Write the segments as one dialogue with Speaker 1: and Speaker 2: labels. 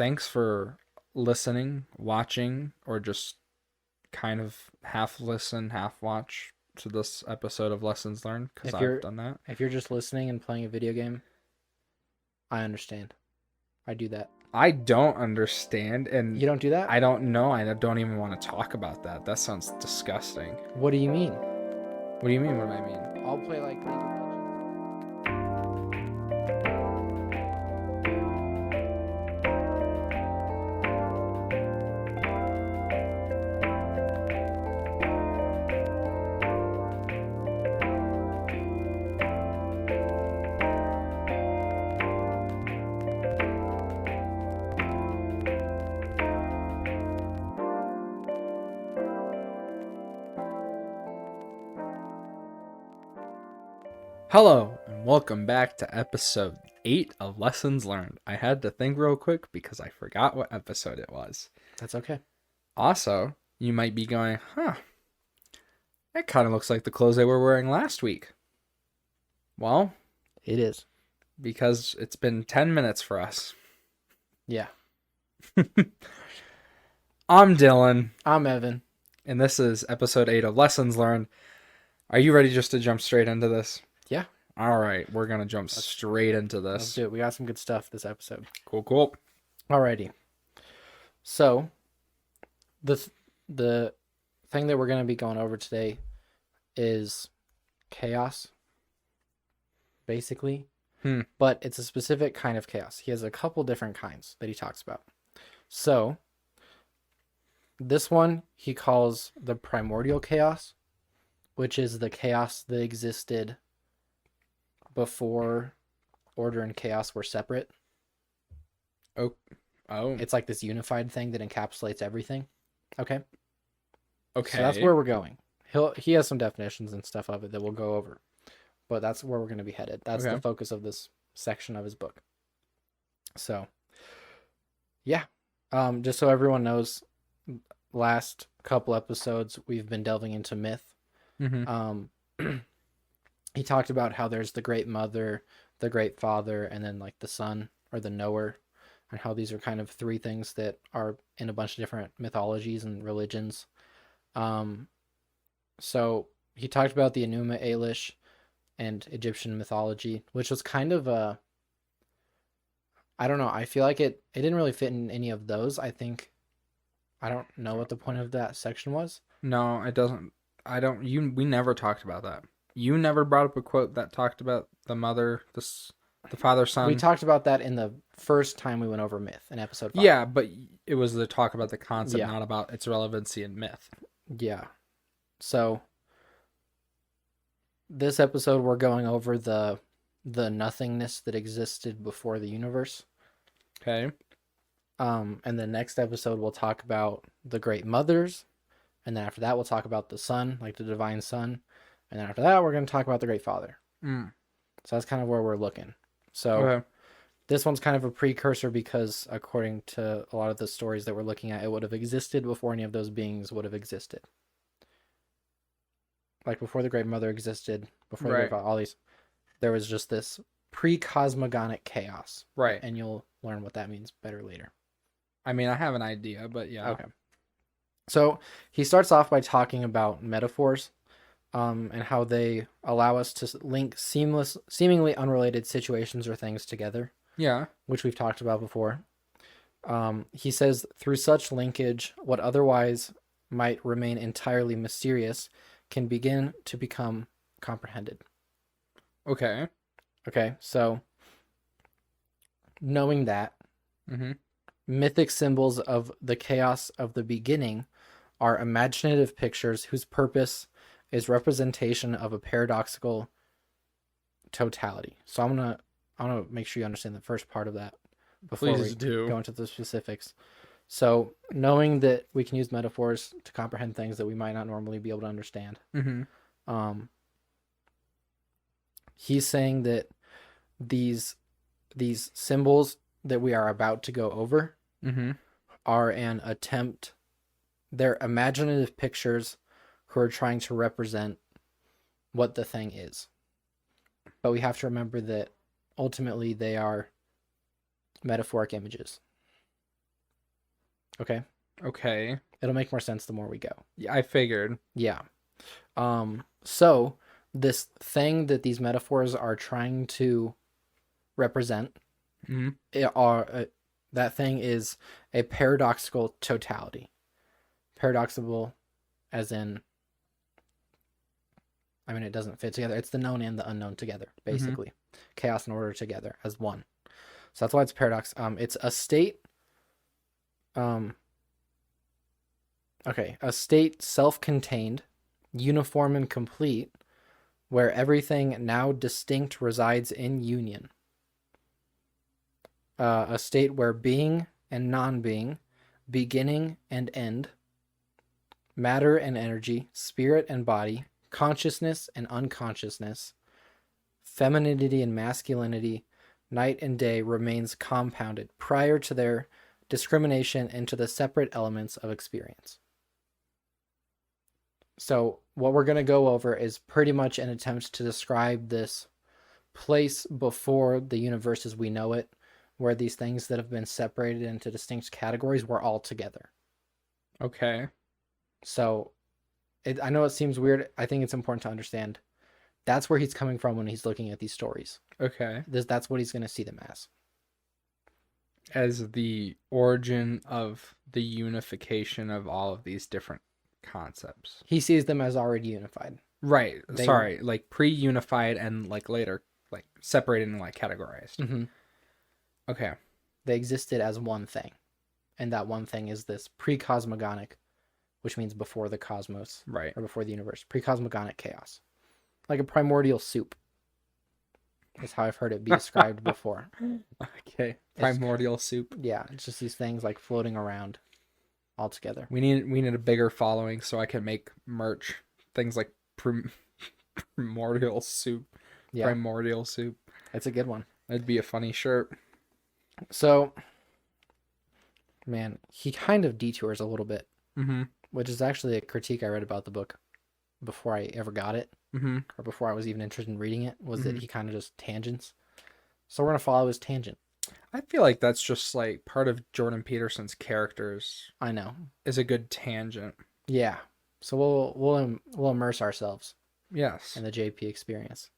Speaker 1: thanks for listening, watching, or just kind of half listen, half watch to this episode of Lessons Learned, because
Speaker 2: If
Speaker 1: I've
Speaker 2: you're
Speaker 1: done that.
Speaker 2: if you're just listening and playing a video game, I understand. I do that.
Speaker 1: I don't understand, and
Speaker 2: You don't do that?
Speaker 1: I don't know. I don't even want to talk about that. That sounds disgusting.
Speaker 2: What do you mean?
Speaker 1: What do you mean? What do I mean?
Speaker 2: I'll play like League of Legends.
Speaker 1: Hello, and welcome back to episode 8 of Lessons Learned. I had to think real quick because I forgot what episode it was.
Speaker 2: That's okay.
Speaker 1: Also, you might be going, that kind of looks like the clothes they were wearing last week. Well,
Speaker 2: It is.
Speaker 1: because it's been 10 minutes for us.
Speaker 2: Yeah.
Speaker 1: I'm Dillon,
Speaker 2: I'm Evan.
Speaker 1: and this is episode 8 of Lessons Learned. Are you ready just to jump straight into this?
Speaker 2: Yeah.
Speaker 1: All right, we're going to jump straight into
Speaker 2: Let's
Speaker 1: this.
Speaker 2: do it. We got some good stuff this episode.
Speaker 1: Cool.
Speaker 2: Alrighty. So, the thing that we're going to be going over today is chaos, basically. But it's a specific kind of chaos. He has a couple different kinds that he talks about. So, this one he calls the primordial chaos, which is the chaos that existed before order and chaos were separate.
Speaker 1: Oh.
Speaker 2: It's like this unified thing that encapsulates everything. Okay.
Speaker 1: Okay.
Speaker 2: So that's where we're going. He has some definitions and stuff of it that we'll go over. But that's where we're going to be headed. That's
Speaker 1: Okay.
Speaker 2: the focus of this section of his book. So, yeah. Just so everyone knows, last couple episodes we've been delving into myth. He talked about how there's the Great Mother, the Great Father, and then like the Son or the Knower, and how these are kind of three things that are in a bunch of different mythologies and religions. So he talked about the Enuma Elish and Egyptian mythology, which was kind of I don't know. I feel like it didn't really fit in any of those. I don't know what the point of that section was.
Speaker 1: No, it doesn't. We never talked about that. You never brought up a quote that talked about the mother, the father, son.
Speaker 2: We talked about that in the first time we went over myth in episode 5.
Speaker 1: Yeah, but it was the talk about the concept,
Speaker 2: Yeah.
Speaker 1: not about its relevancy in myth.
Speaker 2: Yeah. So this episode we're going over the nothingness that existed before the universe.
Speaker 1: Okay.
Speaker 2: And the next episode we'll talk about the Great Mothers, and then after that we'll talk about the Son, like the Divine Son, and then after that we're going to talk about the Great Father. So that's kind of where we're looking. So This one's kind of a precursor because according to a lot of the stories that we're looking at, it would have existed before any of those beings would have existed. Like before the Great Mother existed, before the Great Father, all these, there was just this pre-cosmogonic chaos.
Speaker 1: Right.
Speaker 2: And you'll learn what that means better later.
Speaker 1: I mean, I have an idea, but yeah.
Speaker 2: Okay. So he starts off by talking about metaphors, and how they allow us to link seemingly unrelated situations or things together.
Speaker 1: Yeah.
Speaker 2: Which we've talked about before. He says, through such linkage, what otherwise might remain entirely mysterious can begin to become comprehended.
Speaker 1: Okay.
Speaker 2: Okay, so knowing that, mythic symbols of the chaos of the beginning are imaginative pictures whose purpose is representation of a paradoxical totality. So I'm gonna make sure you understand the first part of that before
Speaker 1: Please do.
Speaker 2: go into the specifics. So knowing that we can use metaphors to comprehend things that we might not normally be able to understand. He's saying that these symbols that we are about to go over are an attempt. They're imaginative pictures who are trying to represent what the thing is. But we have to remember that ultimately they are metaphoric images. Okay.
Speaker 1: Okay.
Speaker 2: It'll make more sense the more we go.
Speaker 1: Yeah, I figured.
Speaker 2: Yeah. So this thing that these metaphors are trying to represent
Speaker 1: Mm-hmm.
Speaker 2: that thing is a paradoxical totality. Paradoxical as in, I mean, it doesn't fit together. It's the known and the unknown together,
Speaker 1: Mm-hmm.
Speaker 2: basically. Chaos and order together as one. So that's why it's paradox. It's a state. Okay, a state self-contained, uniform and complete, where everything now distinct resides in union. A state where being and non-being, beginning and end, matter and energy, spirit and body, consciousness and unconsciousness, femininity and masculinity, night and day remains compounded prior to their discrimination into the separate elements of experience. So what we're going to go over is pretty much an attempt to describe this place before the universe as we know it, where these things that have been separated into distinct categories were all together.
Speaker 1: Okay.
Speaker 2: So I know it seems weird. I think it's important to understand that's where he's coming from when he's looking at these stories.
Speaker 1: Okay.
Speaker 2: That's what he's going to see them
Speaker 1: As the origin of the unification of all of these different concepts.
Speaker 2: He sees them as already unified.
Speaker 1: Right. Sorry. Like pre-unified and like later like separated and like categorized.
Speaker 2: Mm-hmm.
Speaker 1: Okay.
Speaker 2: They existed as one thing. And that one thing is this pre-cosmogonic, which means before the cosmos.
Speaker 1: Right.
Speaker 2: Or before the universe. Pre-cosmogonic chaos. Like a primordial soup. Is how I've heard it be described before.
Speaker 1: Okay. Primordial soup.
Speaker 2: Yeah, it's just these things like floating around all together.
Speaker 1: We need a bigger following so I can make merch. Things like primordial soup.
Speaker 2: Yeah.
Speaker 1: Primordial soup.
Speaker 2: It's a good one.
Speaker 1: That'd be a funny shirt.
Speaker 2: So, man, he kind of detours a little bit,
Speaker 1: Mm-hmm.
Speaker 2: which is actually a critique I read about the book before I ever got it,
Speaker 1: Mm-hmm.
Speaker 2: or before I was even interested in reading it, was
Speaker 1: Mm-hmm.
Speaker 2: that he kind of just tangents. So we're going to follow his tangent.
Speaker 1: I feel like that's just like part of Jordan Peterson's characters
Speaker 2: I know.
Speaker 1: is a good tangent.
Speaker 2: Yeah. So we'll immerse ourselves
Speaker 1: Yes.
Speaker 2: in the JP experience.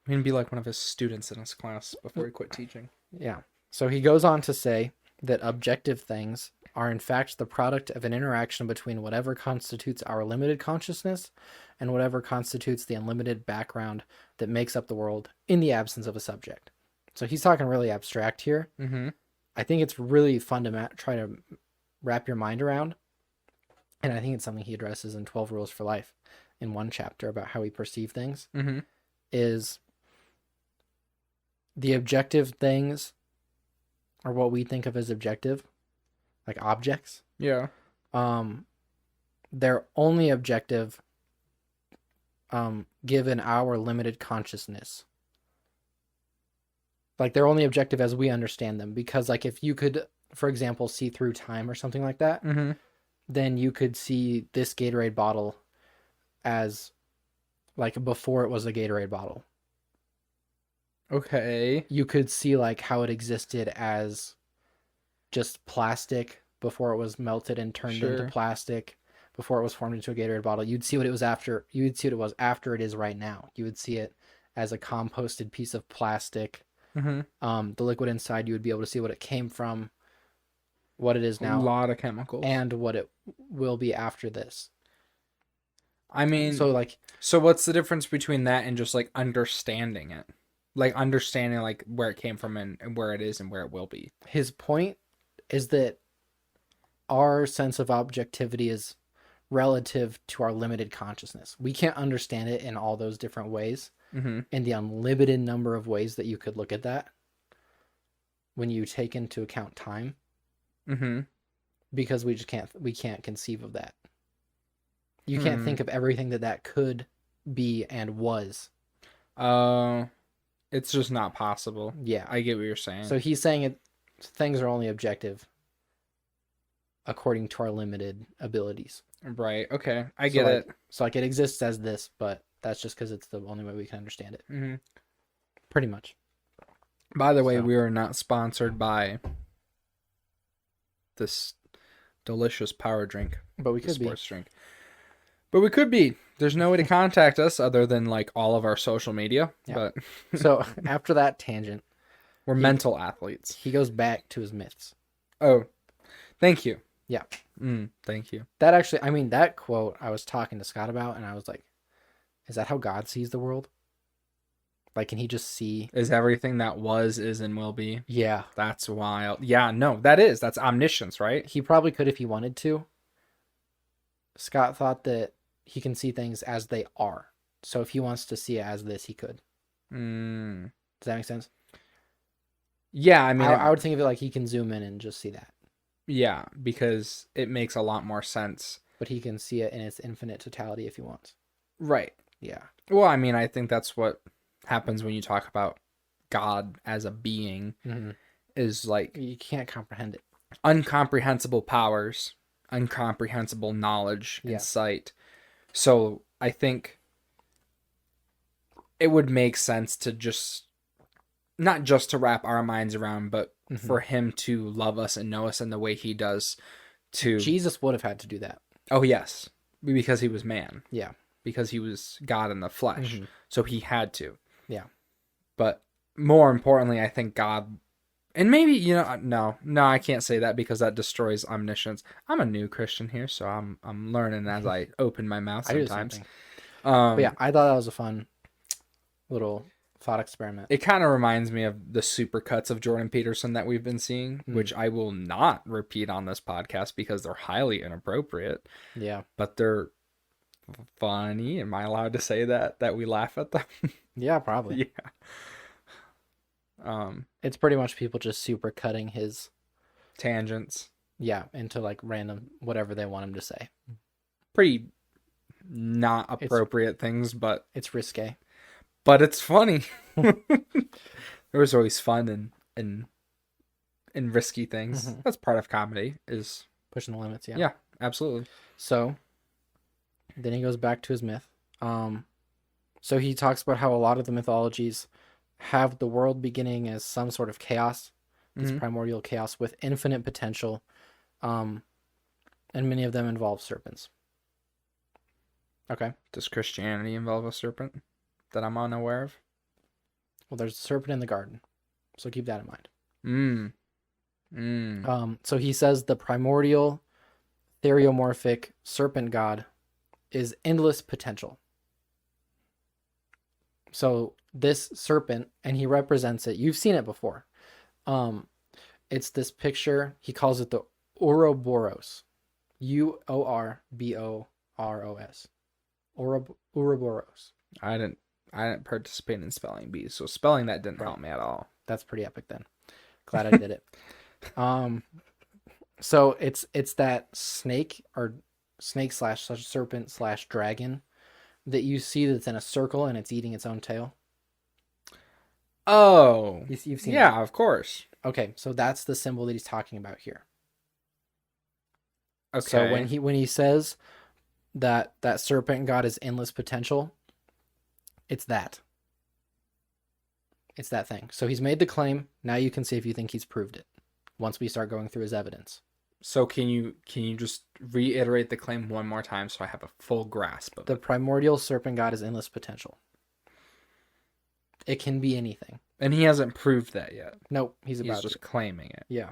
Speaker 1: I mean, be like one of his students in his class before he quit teaching.
Speaker 2: Yeah. So he goes on to say that objective things are in fact the product of an interaction between whatever constitutes our limited consciousness and whatever constitutes the unlimited background that makes up the world in the absence of a subject. So he's talking really abstract here.
Speaker 1: Mm-hmm.
Speaker 2: I think it's really fun to try to wrap your mind around. And I think it's something he addresses in 12 Rules for Life in one chapter about how we perceive things.
Speaker 1: Mm-hmm.
Speaker 2: Is the objective things are what we think of as objective, like objects.
Speaker 1: Yeah.
Speaker 2: They're only objective given our limited consciousness. Like they're only objective as we understand them, because like if you could, for example, see through time or something like that,
Speaker 1: Mm-hmm.
Speaker 2: then you could see this Gatorade bottle as like before it was a Gatorade bottle.
Speaker 1: Okay.
Speaker 2: You could see like how it existed as just plastic before it was melted and turned into plastic, before it was formed into a Gatorade bottle. You'd see what it was after. You'd see what it was after it is right now. You would see it as a composted piece of plastic.
Speaker 1: Mm-hmm.
Speaker 2: The liquid inside, you would be able to see what it came from, what it is
Speaker 1: A
Speaker 2: now,
Speaker 1: lot of chemicals.
Speaker 2: and what it will be after this.
Speaker 1: I mean, so what's the difference between that and just like understanding it? Like understanding like where it came from and where it is and where it will be.
Speaker 2: His point is that our sense of objectivity is relative to our limited consciousness. We can't understand it in all those different ways,
Speaker 1: Mm-hmm.
Speaker 2: in the unlimited number of ways that you could look at that when you take into account time.
Speaker 1: Mm-hmm.
Speaker 2: Because we can't conceive of that. You can't think of everything that could be and was.
Speaker 1: It's just not possible.
Speaker 2: Yeah.
Speaker 1: I get what you're saying.
Speaker 2: So he's saying things are only objective according to our limited abilities.
Speaker 1: Right. Okay. I get it.
Speaker 2: So like it exists as this, but that's just because it's the only way we can understand it.
Speaker 1: Mm-hmm.
Speaker 2: Pretty much.
Speaker 1: By the way, we are not sponsored by this delicious power drink.
Speaker 2: But we could be.
Speaker 1: Sports drink. But we could be. There's no way to contact us other than like all of our social media. Yeah. But
Speaker 2: so after that tangent,
Speaker 1: we're mental athletes.
Speaker 2: He goes back to his myths.
Speaker 1: Oh, thank you.
Speaker 2: Yeah.
Speaker 1: Thank you.
Speaker 2: That actually, I mean, that quote I was talking to Scott about, and I was like, is that how God sees the world? Like, can he just see?
Speaker 1: Is everything that was, is, and will be?
Speaker 2: Yeah.
Speaker 1: That's wild. Yeah, no, that's omniscience, right?
Speaker 2: He probably could if he wanted to. Scott thought that he can see things as they are. So if he wants to see it as this, he could. Does that make sense?
Speaker 1: Yeah, I mean...
Speaker 2: I would think of it like he can zoom in and just see that.
Speaker 1: Yeah, because it makes a lot more sense.
Speaker 2: But he can see it in its infinite totality if he wants.
Speaker 1: Right.
Speaker 2: Yeah.
Speaker 1: Well, I mean, I think that's what happens when you talk about God as a being, is like...
Speaker 2: You can't comprehend it.
Speaker 1: Incomprehensible powers, incomprehensible knowledge and sight. So I think it would make sense to just... Not just to wrap our minds around, but for him to love us and know us in the way he does.
Speaker 2: Jesus would have had to do that.
Speaker 1: Oh, yes. Because he was man.
Speaker 2: Yeah. Because
Speaker 1: he was God in the flesh. So he had to.
Speaker 2: Yeah.
Speaker 1: But more importantly, I think God... And maybe, no, I can't say that because that destroys omniscience. I'm a new Christian here, so I'm learning as I open my mouth sometimes.
Speaker 2: But yeah, I thought that was a fun little... thought experiment.
Speaker 1: It kind of reminds me of the supercuts of Jordan Peterson that we've been seeing, which I will not repeat on this podcast because they're highly inappropriate.
Speaker 2: Yeah.
Speaker 1: But they're funny. Am I allowed to say that we laugh at them?
Speaker 2: Yeah, probably.
Speaker 1: Yeah.
Speaker 2: It's pretty much people just super cutting his
Speaker 1: tangents.
Speaker 2: Yeah, into like random whatever they want him to say.
Speaker 1: Pretty not appropriate things, but
Speaker 2: it's risque.
Speaker 1: But it's funny. There was always fun and risky things. That's part of comedy, is
Speaker 2: pushing the limits. Yeah.
Speaker 1: Yeah, absolutely.
Speaker 2: So then he goes back to his myth. So he talks about how a lot of the mythologies have the world beginning as some sort of chaos, this primordial chaos with infinite potential, and many of them involve serpents. Okay.
Speaker 1: Does Christianity involve a serpent that I'm unaware of?
Speaker 2: Well, there's a serpent in the garden, so keep that in mind. So he says the primordial theriomorphic serpent god is endless potential. So this serpent, and he represents it. You've seen it before. It's this picture. He calls it the Ouroboros. Uorboros. Ouroboros.
Speaker 1: I didn't participate in spelling bees, so spelling that didn't help me at all.
Speaker 2: That's pretty epic then. Glad I did it. So it's that snake or snake / serpent / dragon that you see that's in a circle and it's eating its own tail.
Speaker 1: Oh,
Speaker 2: you've seen
Speaker 1: that?
Speaker 2: That?
Speaker 1: Of course.
Speaker 2: Okay, so that's the symbol that he's talking about here.
Speaker 1: Okay.
Speaker 2: So when he says that serpent god is endless potential, it's that. It's that thing. So he's made the claim. Now you can see if you think he's proved it once we start going through his evidence.
Speaker 1: So can you just reiterate the claim one more time so I have a full grasp of it?
Speaker 2: The primordial serpent god is endless potential. It can be anything.
Speaker 1: And he hasn't proved that yet.
Speaker 2: Nope, he's
Speaker 1: just claiming it.
Speaker 2: Yeah.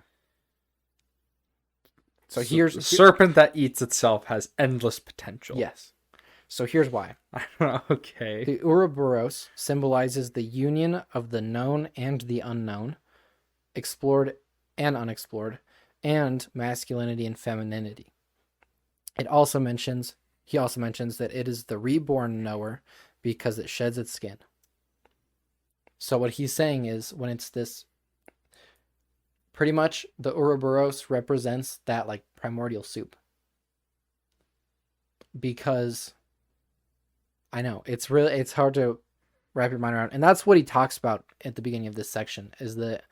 Speaker 1: So here's the serpent that eats itself has endless potential.
Speaker 2: Yes. So here's why.
Speaker 1: Okay.
Speaker 2: The Ouroboros symbolizes the union of the known and the unknown, explored and unexplored, and masculinity and femininity. He also mentions that it is the reborn knower because it sheds its skin. So what he's saying is when it's this, pretty much the Ouroboros represents that like primordial soup. Because I know it's hard to wrap your mind around. And that's what he talks about at the beginning of this section, is that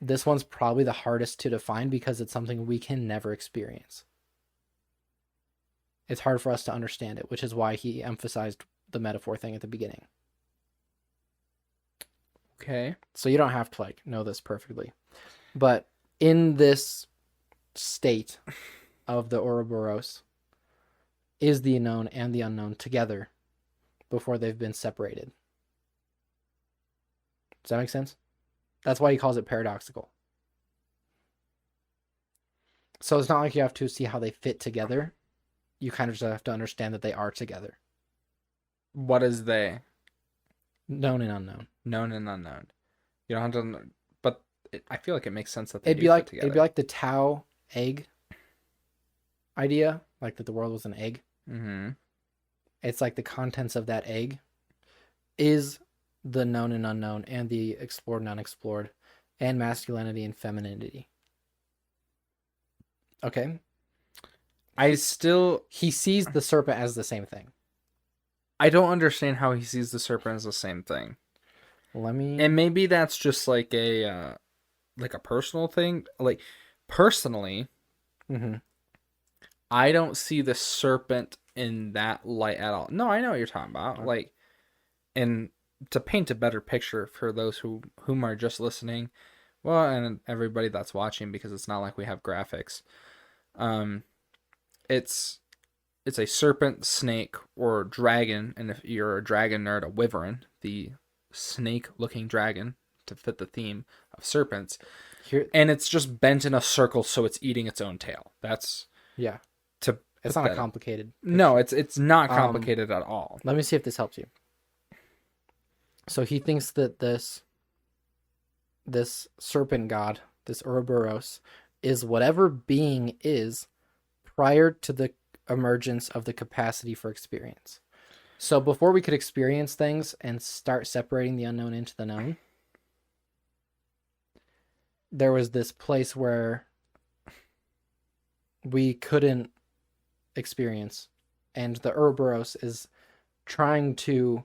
Speaker 2: this one's probably the hardest to define because it's something we can never experience. It's hard for us to understand it, which is why he emphasized the metaphor thing at the beginning.
Speaker 1: Okay.
Speaker 2: So you don't have to know this perfectly. But in this state of the Ouroboros is the known and the unknown together before they've been separated. Does that make sense? That's why he calls it paradoxical. So it's not like you have to see how they fit together. You kind of just have to understand that they are together.
Speaker 1: What is they?
Speaker 2: Known and unknown.
Speaker 1: Known and unknown. You don't have to, but I feel like it makes sense that they
Speaker 2: It'd
Speaker 1: do fit together.
Speaker 2: be like the Tao egg idea, like that the world was an egg.
Speaker 1: Mm-hmm.
Speaker 2: It's like the contents of that egg is the known and unknown, and the explored and unexplored, and masculinity and femininity. Okay. He sees the serpent as the same thing.
Speaker 1: I don't understand how he sees the serpent as the same thing. And maybe that's just like a personal thing. Like, personally, I don't see the serpent in that light at all. No, I know what you're talking about. Okay. Like, and to paint a better picture for those whom are just listening, well, and everybody that's watching, because it's not like we have graphics. It's a serpent, snake, or dragon, and if you're a dragon nerd, a wyvern, the snake-looking dragon, to fit the theme of serpents. And it's just bent in a circle, so it's eating its own tail. That's
Speaker 2: it's not a complicated picture.
Speaker 1: No, it's not complicated at all.
Speaker 2: Let me see if this helps you. So he thinks that this serpent god, this Ouroboros, is whatever being is prior to the emergence of the capacity for experience. So before we could experience things and start separating the unknown into the known, there was this place where we couldn't experience, and the Ouroboros is trying to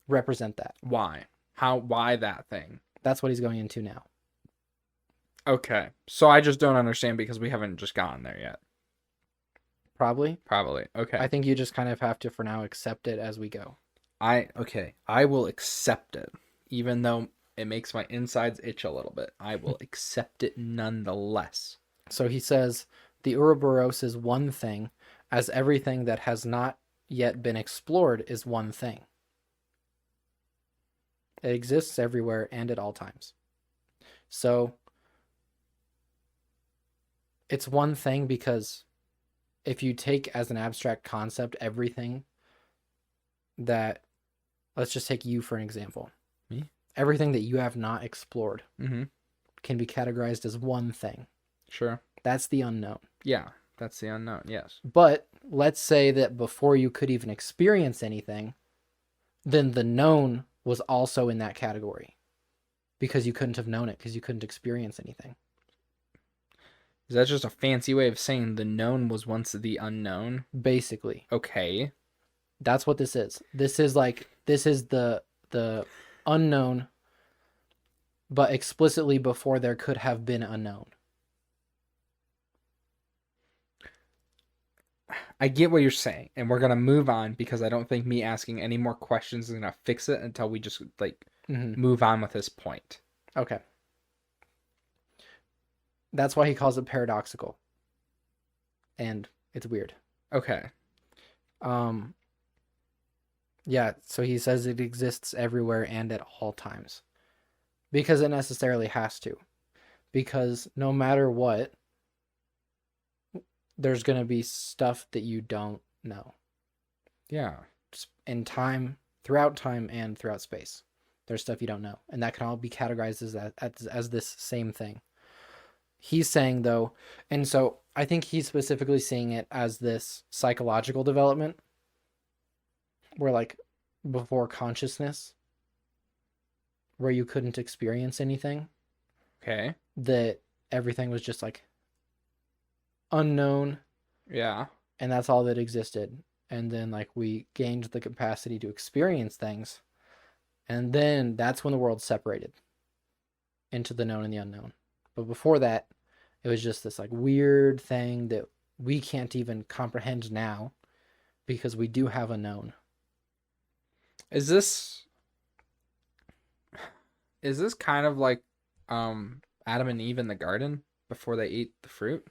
Speaker 2: represent that.
Speaker 1: Why that thing?
Speaker 2: That's what he's going into now.
Speaker 1: Okay. So I just don't understand because we haven't just gotten there yet.
Speaker 2: Probably.
Speaker 1: Okay.
Speaker 2: I think you just kind of have to, for now, accept it as we go.
Speaker 1: I will accept it, even though it makes my insides itch a little bit. I will accept it nonetheless.
Speaker 2: So he says, the Ouroboros is one thing, as everything that has not yet been explored is one thing. It exists everywhere and at all times. So it's one thing because if you take as an abstract concept everything that, let's just take you for an example.
Speaker 1: Me?
Speaker 2: Everything that you have not explored
Speaker 1: can
Speaker 2: be categorized as one thing.
Speaker 1: Sure.
Speaker 2: That's the unknown.
Speaker 1: Yeah, that's the unknown, yes.
Speaker 2: But let's say that before you could even experience anything, then the known was also in that category because you couldn't have known it because you couldn't experience anything.
Speaker 1: Is that just a fancy way of saying the known was once the unknown?
Speaker 2: Basically.
Speaker 1: Okay.
Speaker 2: That's what this is. This is the unknown, but explicitly before there could have been unknown.
Speaker 1: I get what you're saying, and we're going to move on because I don't think me asking any more questions is going to fix it until we just move on with this point.
Speaker 2: Okay. That's why he calls it paradoxical. And it's weird.
Speaker 1: Okay.
Speaker 2: Yeah, so he says it exists everywhere and at all times. Because it necessarily has to. Because no matter what, there's going to be stuff that you don't know.
Speaker 1: Yeah.
Speaker 2: In time, throughout time and throughout space. There's stuff you don't know. And that can all be categorized as this same thing. He's saying, though, and so I think he's specifically seeing it as this psychological development where, like, before consciousness, where you couldn't experience anything.
Speaker 1: Okay.
Speaker 2: That everything was just, like, unknown.
Speaker 1: Yeah.
Speaker 2: And that's all that existed. And then, like, we gained the capacity to experience things. And then that's when the world separated into the known and the unknown. But before that, it was just this like weird thing that we can't even comprehend now because we do have a known.
Speaker 1: Is this kind of like Adam and Eve in the garden before they ate the fruit?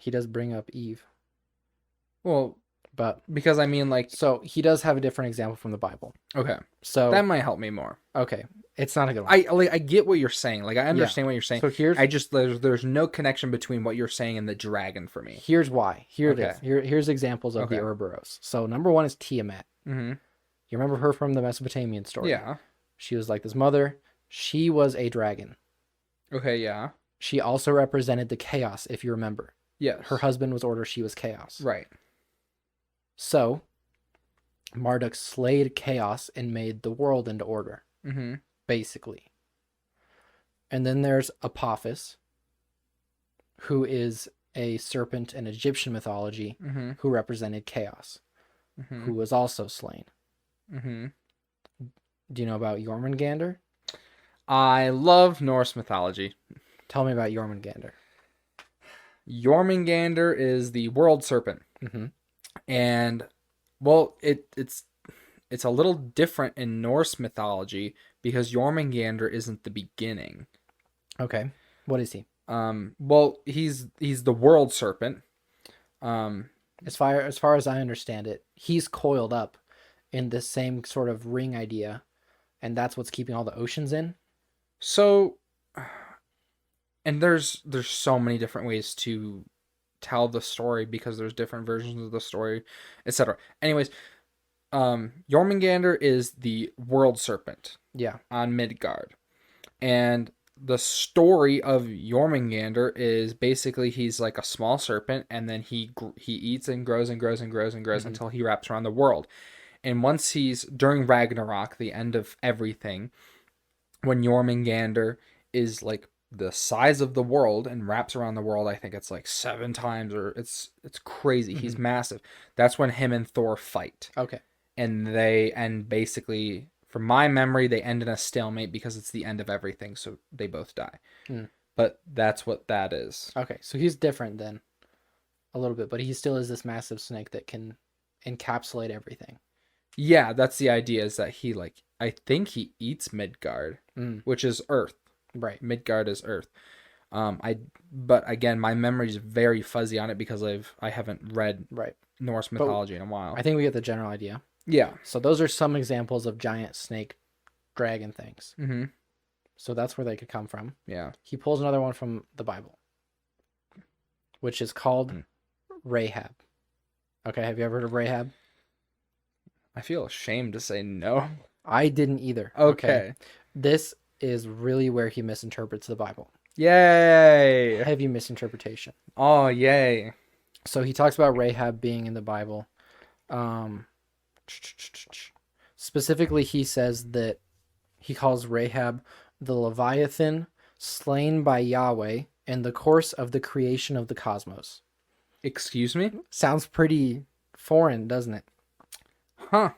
Speaker 2: He does bring up Eve,
Speaker 1: Well,
Speaker 2: but
Speaker 1: because I mean, like,
Speaker 2: so he does have a different example from the Bible.
Speaker 1: okay,
Speaker 2: So
Speaker 1: that might help me more.
Speaker 2: okay, it's not a good one.
Speaker 1: I get what you're saying. Like, I understand what you're saying.
Speaker 2: So here's
Speaker 1: I just there's no connection between what you're saying and the dragon for me.
Speaker 2: here's why. Here
Speaker 1: Okay.
Speaker 2: it is. Here's examples of the
Speaker 1: Okay.
Speaker 2: Ouroboros. So number one is Tiamat.
Speaker 1: Mm-hmm.
Speaker 2: You remember her from the Mesopotamian story?
Speaker 1: Yeah.
Speaker 2: She was like this mother. She was a dragon.
Speaker 1: Okay. Yeah.
Speaker 2: She also represented the chaos, if you remember.
Speaker 1: Yes.
Speaker 2: Her husband was order, she was chaos.
Speaker 1: Right.
Speaker 2: So Marduk slayed chaos and made the world into order,
Speaker 1: Mm-hmm.
Speaker 2: basically. And then there's Apophis, who is a serpent in Egyptian mythology,
Speaker 1: Mm-hmm.
Speaker 2: who represented chaos,
Speaker 1: Mm-hmm.
Speaker 2: who was also slain.
Speaker 1: Mm-hmm.
Speaker 2: Do you know about Jormungandr?
Speaker 1: I love Norse mythology.
Speaker 2: Tell me about Jormungandr.
Speaker 1: Jormungandr is the world serpent,
Speaker 2: Mm-hmm.
Speaker 1: and well, it's a little different in Norse mythology because Jormungandr isn't the beginning.
Speaker 2: Okay. What is he?
Speaker 1: Well, he's the world serpent.
Speaker 2: As far as I understand it, he's coiled up in this same sort of ring idea, and that's what's keeping all the oceans in.
Speaker 1: So, and there's so many different ways to tell the story because there's different versions of the story, etc. Anyways, Jormungandr is the world serpent.
Speaker 2: Yeah.
Speaker 1: On Midgard, and the story of Jormungandr is basically he's like a small serpent, and then he eats and grows and grows and grows and grows
Speaker 2: Mm-hmm.
Speaker 1: until he wraps around the world. And once he's during Ragnarok, the end of everything, when Jormungandr is like the size of the world and wraps around the world, I think it's like 7 times, or it's crazy.
Speaker 2: Mm-hmm.
Speaker 1: He's massive. That's when him and Thor fight.
Speaker 2: Okay.
Speaker 1: And basically, from my memory, they end in a stalemate because it's the end of everything, so they both die.
Speaker 2: Mm.
Speaker 1: But that's what that is.
Speaker 2: Okay, so he's different then, a little bit, but he still is this massive snake that can encapsulate everything.
Speaker 1: Yeah, that's the idea, is that he, like, I think he eats Midgard, which is Earth.
Speaker 2: Right.
Speaker 1: Midgard is Earth. But again, my memory is very fuzzy on it because I haven't read Norse mythology in a while.
Speaker 2: I think we get the general idea.
Speaker 1: Yeah.
Speaker 2: So those are some examples of giant snake dragon things.
Speaker 1: Mm-hmm.
Speaker 2: So that's where they could come from.
Speaker 1: Yeah.
Speaker 2: He pulls another one from the Bible, which is called Rahab. Okay, have you ever heard of Rahab?
Speaker 1: I feel ashamed to say no.
Speaker 2: I didn't either.
Speaker 1: Okay.
Speaker 2: This is really where he misinterprets the Bible.
Speaker 1: Yay!
Speaker 2: Heavy misinterpretation.
Speaker 1: Oh, yay.
Speaker 2: So he talks about Rahab being in the Bible. Specifically, he says that he calls Rahab the Leviathan slain by Yahweh in the course of the creation of the cosmos.
Speaker 1: Excuse me?
Speaker 2: Sounds pretty foreign, doesn't it?
Speaker 1: Huh.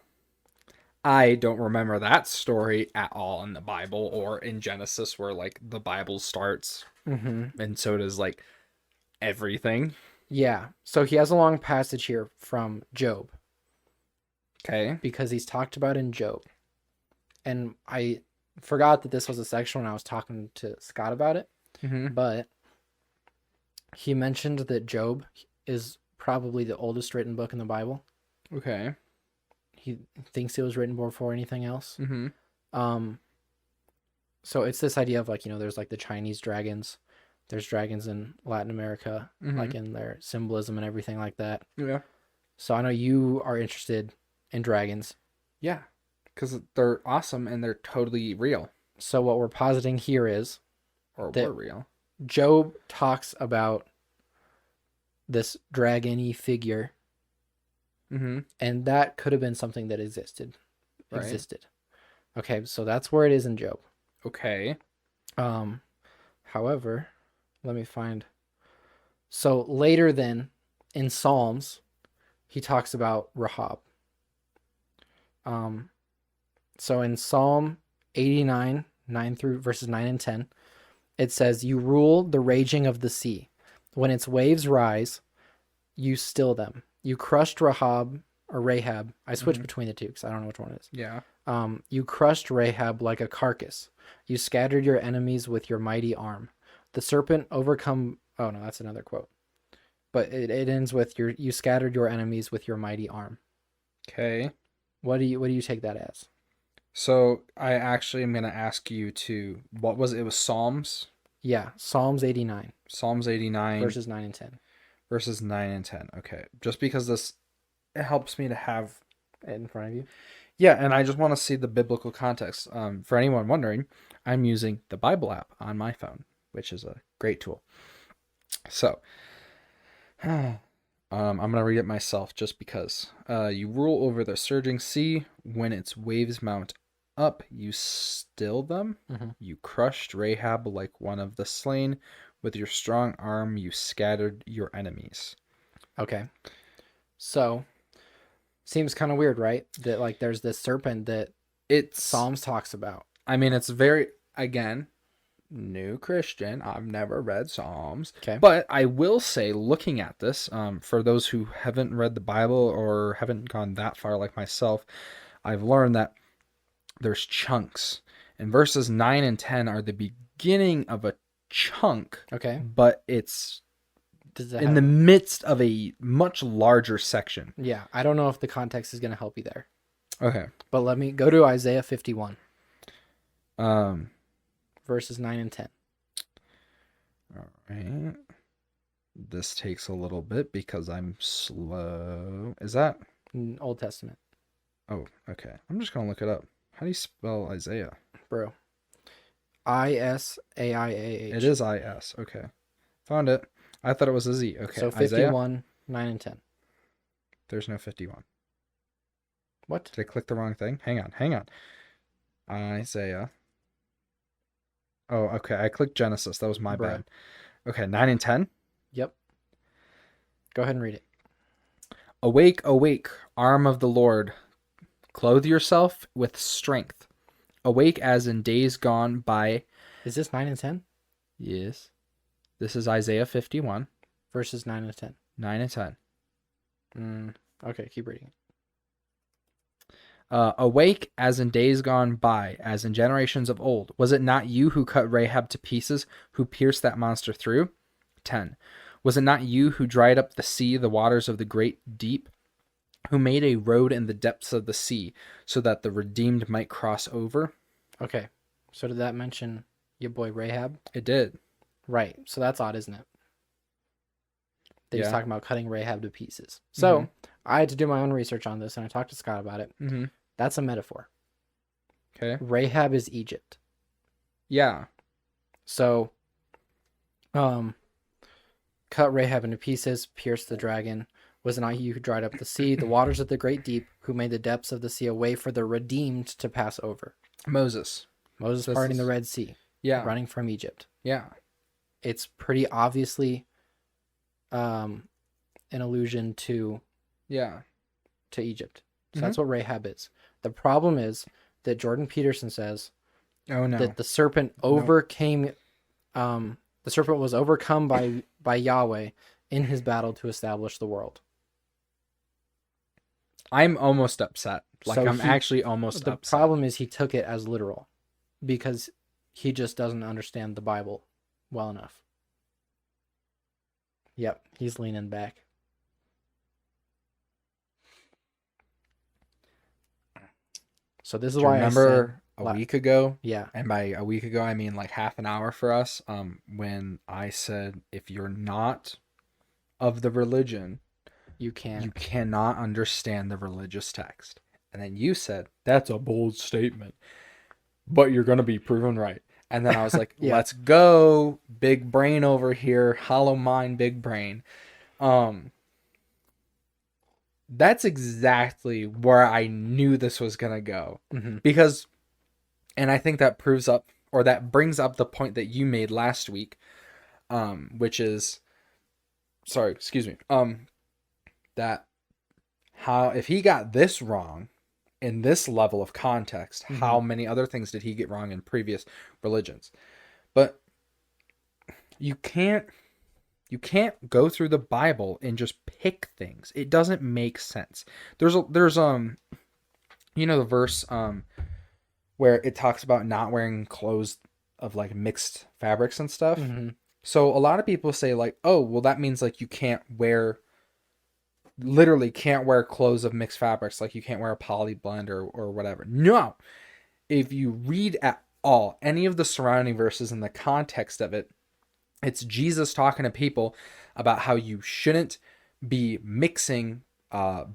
Speaker 1: I don't remember that story at all in the Bible or in Genesis, where like the Bible starts.
Speaker 2: Mm-hmm.
Speaker 1: And so does like everything.
Speaker 2: Yeah. So he has a long passage here from Job.
Speaker 1: Okay.
Speaker 2: Because he's talked about in Job. And I forgot that this was a section when I was talking to Scott about it.
Speaker 1: Mm-hmm.
Speaker 2: But he mentioned that Job is probably the oldest written book in the Bible.
Speaker 1: Okay.
Speaker 2: He thinks it was written before anything else.
Speaker 1: Mm-hmm.
Speaker 2: So it's this idea of like, there's like the Chinese dragons. There's dragons in Latin America, like in their symbolism and everything like that.
Speaker 1: Yeah.
Speaker 2: So I know you are interested in dragons.
Speaker 1: Yeah. Because they're awesome and they're totally real.
Speaker 2: So what we're positing here is
Speaker 1: Or
Speaker 2: that
Speaker 1: were real.
Speaker 2: Job talks about this dragon-y figure.
Speaker 1: Mm-hmm.
Speaker 2: And that could have been something that existed.
Speaker 1: Right.
Speaker 2: Okay, so that's where it is in Job.
Speaker 1: Okay.
Speaker 2: However, let me find. So later then, in Psalms, he talks about Rahab. So in Psalm 89, 9 through verses 9 and 10, it says, "You rule the raging of the sea. When its waves rise, you still them. You crushed Rahab." I switch between the two because I don't know which one it is.
Speaker 1: Yeah.
Speaker 2: You crushed Rahab like a carcass. You scattered your enemies with your mighty arm. The serpent overcome... Oh, no, that's another quote. But it ends with you scattered your enemies with your mighty arm.
Speaker 1: Okay.
Speaker 2: What do you take that as?
Speaker 1: So I actually am going to ask you to, what was it? It was Psalms?
Speaker 2: Yeah, Psalms 89.
Speaker 1: Psalms 89
Speaker 2: verses 9 and 10.
Speaker 1: verses 9 and 10. Okay. Just because it helps me to have
Speaker 2: in front of you.
Speaker 1: Yeah, and I just want to see the biblical context. For anyone wondering, I'm using the Bible app on my phone, which is a great tool. So, I'm going to read it myself just because. You rule over the surging sea. When its waves mount up, you still them.
Speaker 2: Mm-hmm.
Speaker 1: You crushed Rahab like one of the slain. With your strong arm, you scattered your enemies.
Speaker 2: Okay. So, seems kind of weird, right? That like there's this serpent that Psalms talks about.
Speaker 1: I mean, it's very, again, new Christian. I've never read Psalms.
Speaker 2: Okay.
Speaker 1: But I will say, looking at this, for those who haven't read the Bible or haven't gone that far like myself, I've learned that there's chunks. And verses 9 and 10 are the beginning of a chunk.
Speaker 2: Okay.
Speaker 1: But it's in the midst of a much larger section.
Speaker 2: Yeah. I don't know if the context is going to help you there.
Speaker 1: Okay.
Speaker 2: But let me go to Isaiah 51. Verses 9 and 10.
Speaker 1: All right. This takes a little bit because I'm slow. Is that
Speaker 2: Old Testament?
Speaker 1: Oh, okay. I'm just going to look it up. How do you spell Isaiah?
Speaker 2: Bro. Isaiah.
Speaker 1: It is I-S. Okay. Found it. I thought it was a Z. Okay.
Speaker 2: So 51, Isaiah? 9 and 10.
Speaker 1: There's no 51.
Speaker 2: What?
Speaker 1: Did I click the wrong thing? Hang on. Isaiah. Oh, okay. I clicked Genesis. That was my bad. Okay, 9 and 10?
Speaker 2: Yep. Go ahead and read it.
Speaker 1: Awake, awake, arm of the Lord. Clothe yourself with strength. Awake as in days gone by.
Speaker 2: Is this 9 and 10?
Speaker 1: Yes. This is Isaiah 51.
Speaker 2: Verses 9 and 10.
Speaker 1: 9 and 10.
Speaker 2: Okay, keep reading.
Speaker 1: Awake as in days gone by, as in generations of old. Was it not you who cut Rahab to pieces, who pierced that monster through? 10. Was it not you who dried up the sea, the waters of the great deep, who made a road in the depths of the sea, so that the redeemed might cross over?
Speaker 2: Okay, so did that mention your boy Rahab?
Speaker 1: It did.
Speaker 2: Right, so that's odd, isn't it? That he's talking about cutting Rahab to pieces. So, I had to do my own research on this, and I talked to Scott about it.
Speaker 1: Mm-hmm.
Speaker 2: That's a metaphor.
Speaker 1: Okay.
Speaker 2: Rahab is Egypt.
Speaker 1: Yeah.
Speaker 2: So, cut Rahab into pieces, pierced the dragon. Was it not you who dried up the sea, the waters of the great deep, who made the depths of the sea a way for the redeemed to pass over?
Speaker 1: Moses
Speaker 2: parting the Red Sea.
Speaker 1: Yeah.
Speaker 2: Running from Egypt.
Speaker 1: Yeah.
Speaker 2: It's pretty obviously an allusion to Egypt. So that's what Rahab is. The problem is that Jordan Peterson says that the serpent overcame the serpent was overcome by Yahweh in his battle to establish the world.
Speaker 1: I'm almost upset. I'm actually almost upset.
Speaker 2: The problem is he took it as literal because he just doesn't understand the Bible well enough. Yep, he's leaning back. So this is why I said
Speaker 1: a week ago.
Speaker 2: Yeah.
Speaker 1: And by a week ago, I mean like half an hour for us. When I said, if you're not of the religion, you cannot understand the religious text. And then you said, that's a bold statement, but you're going to be proven right. And then I was like, let's go. Big brain over here. Hollow mind, big brain. That's exactly where I knew this was going to go.
Speaker 2: Mm-hmm.
Speaker 1: Because, and I think that proves up, or that brings up the point that you made last week, which is, that how, if he got this wrong in this level of context, how many other things did he get wrong in previous religions? But you can't go through the Bible and just pick things. It doesn't make sense. There's the verse where it talks about not wearing clothes of like mixed fabrics and stuff.
Speaker 2: Mm-hmm.
Speaker 1: So a lot of people say like, oh, well, that means like you can't wear, literally can't wear clothes of mixed fabrics, like you can't wear a poly blend or whatever. No, if you read at all any of the surrounding verses in the context of it, it's Jesus talking to people about how you shouldn't be mixing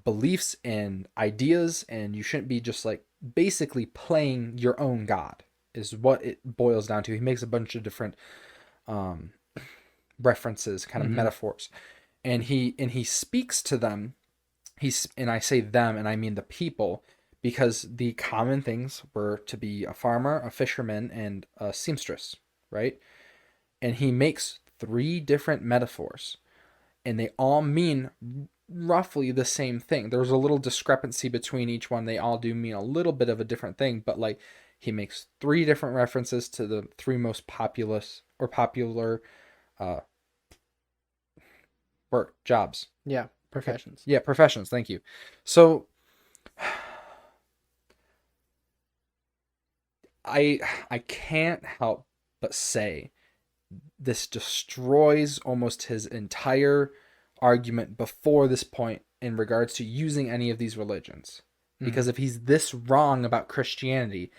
Speaker 1: beliefs and ideas, and you shouldn't be just like basically playing your own God, is what it boils down to. He makes a bunch of different um, references, kind of metaphors, and he speaks to them. And I say them, and I mean the people, because the common things were to be a farmer, a fisherman, and a seamstress, right? And he makes three different metaphors, and they all mean roughly the same thing. There's a little discrepancy between each one. They all do mean a little bit of a different thing, but like he makes three different references to the three most popular uh, work jobs.
Speaker 2: Yeah, professions.
Speaker 1: Yeah, professions. Thank you. So I can't help but say this destroys almost his entire argument before this point in regards to using any of these religions. Because if he's this wrong about Christianity,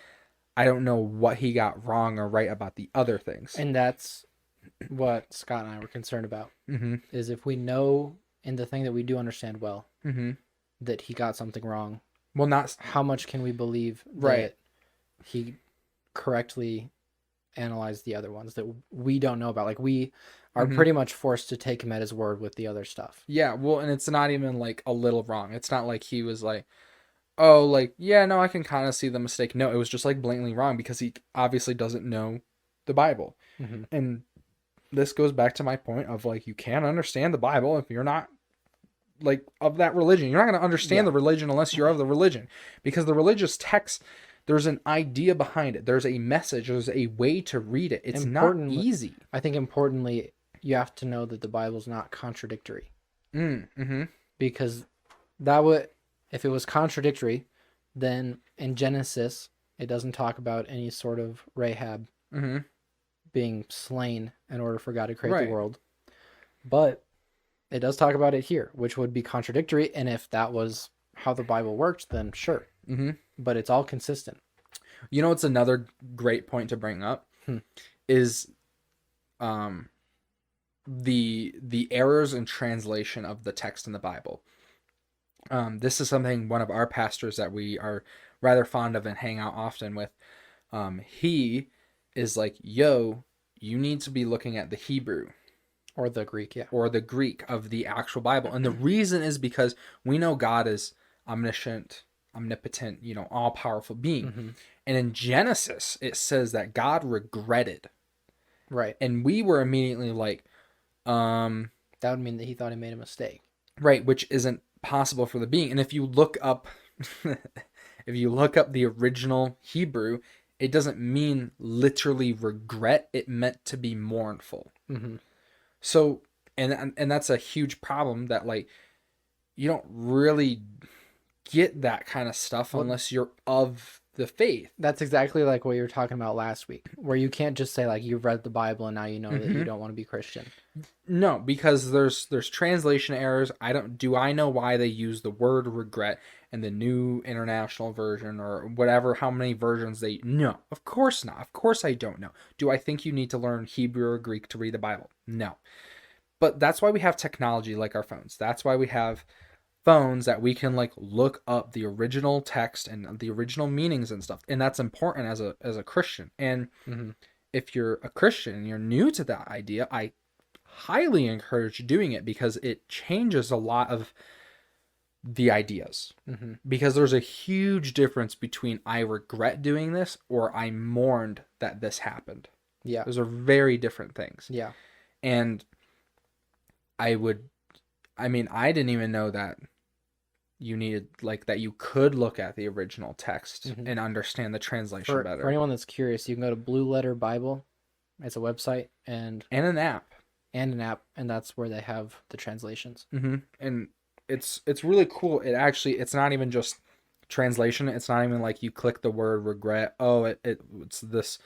Speaker 1: I don't know what he got wrong or right about the other things.
Speaker 2: And that's what Scott and I were concerned about. Is if we know in the thing that we do understand well that he got something wrong,
Speaker 1: well, not
Speaker 2: how much can we believe
Speaker 1: right.
Speaker 2: that he correctly analyzed the other ones that we don't know about? Like, we are pretty much forced to take him at his word with the other stuff.
Speaker 1: Yeah, well, and it's not even like a little wrong. It's not like he was like, oh, like, yeah, no, I can kind of see the mistake. No, it was just like blatantly wrong because he obviously doesn't know the Bible. And this goes back to my point of like, you can't understand the Bible if you're not like of that religion. You're not going to understand the religion unless you're of the religion, because the religious text, there's an idea behind it. There's a message. There's a way to read it. It's not easy.
Speaker 2: I think importantly, you have to know that the Bible's not contradictory. Because that would, if it was contradictory, then in Genesis, it doesn't talk about any sort of Rahab being slain in order for God to create the world. But it does talk about it here, which would be contradictory. And if that was how the Bible worked, then sure. But it's all consistent.
Speaker 1: You know what's another great point to bring up is the errors in translation of the text in the Bible. This is something one of our pastors that we are rather fond of and hang out often with. He is like, yo, you need to be looking at the Hebrew.
Speaker 2: Or the Greek, yeah.
Speaker 1: Or the Greek of the actual Bible. And the reason is because we know God is omniscient, omnipotent, all-powerful being. And in Genesis, it says that God regretted.
Speaker 2: Right.
Speaker 1: And we were immediately like,
Speaker 2: that would mean that he thought he made a mistake.
Speaker 1: Right, which isn't possible for the being. And if you look up the original Hebrew, it doesn't mean literally regret. It meant to be mournful. So, and that's a huge problem that like you don't really get that kind of stuff unless you're of the faith.
Speaker 2: That's exactly like what you were talking about last week, where you can't just say like you've read the Bible and now you know that you don't want to be Christian.
Speaker 1: No, because there's translation errors. I know why they use the word regret in the New International Version or whatever, how many versions no, of course not. Of course I don't know. Do I think you need to learn Hebrew or Greek to read the Bible? No. But that's why we have technology like our phones. That's why we have phones that we can like look up the original text and the original meanings and stuff. And that's important as a Christian. And if you're a Christian and you're new to that idea, I highly encourage doing it because it changes a lot of the ideas. Because there's a huge difference between I regret doing this or I mourned that this happened.
Speaker 2: Yeah.
Speaker 1: Those are very different things.
Speaker 2: Yeah.
Speaker 1: And I didn't even know that you needed like that you could look at the original text and understand the translation better.
Speaker 2: For anyone that's curious, you can go to Blue Letter Bible. It's a website and
Speaker 1: an app.
Speaker 2: And that's where they have the translations.
Speaker 1: And it's really cool. It's not even just translation. It's not even like you click the word regret. Oh, it's this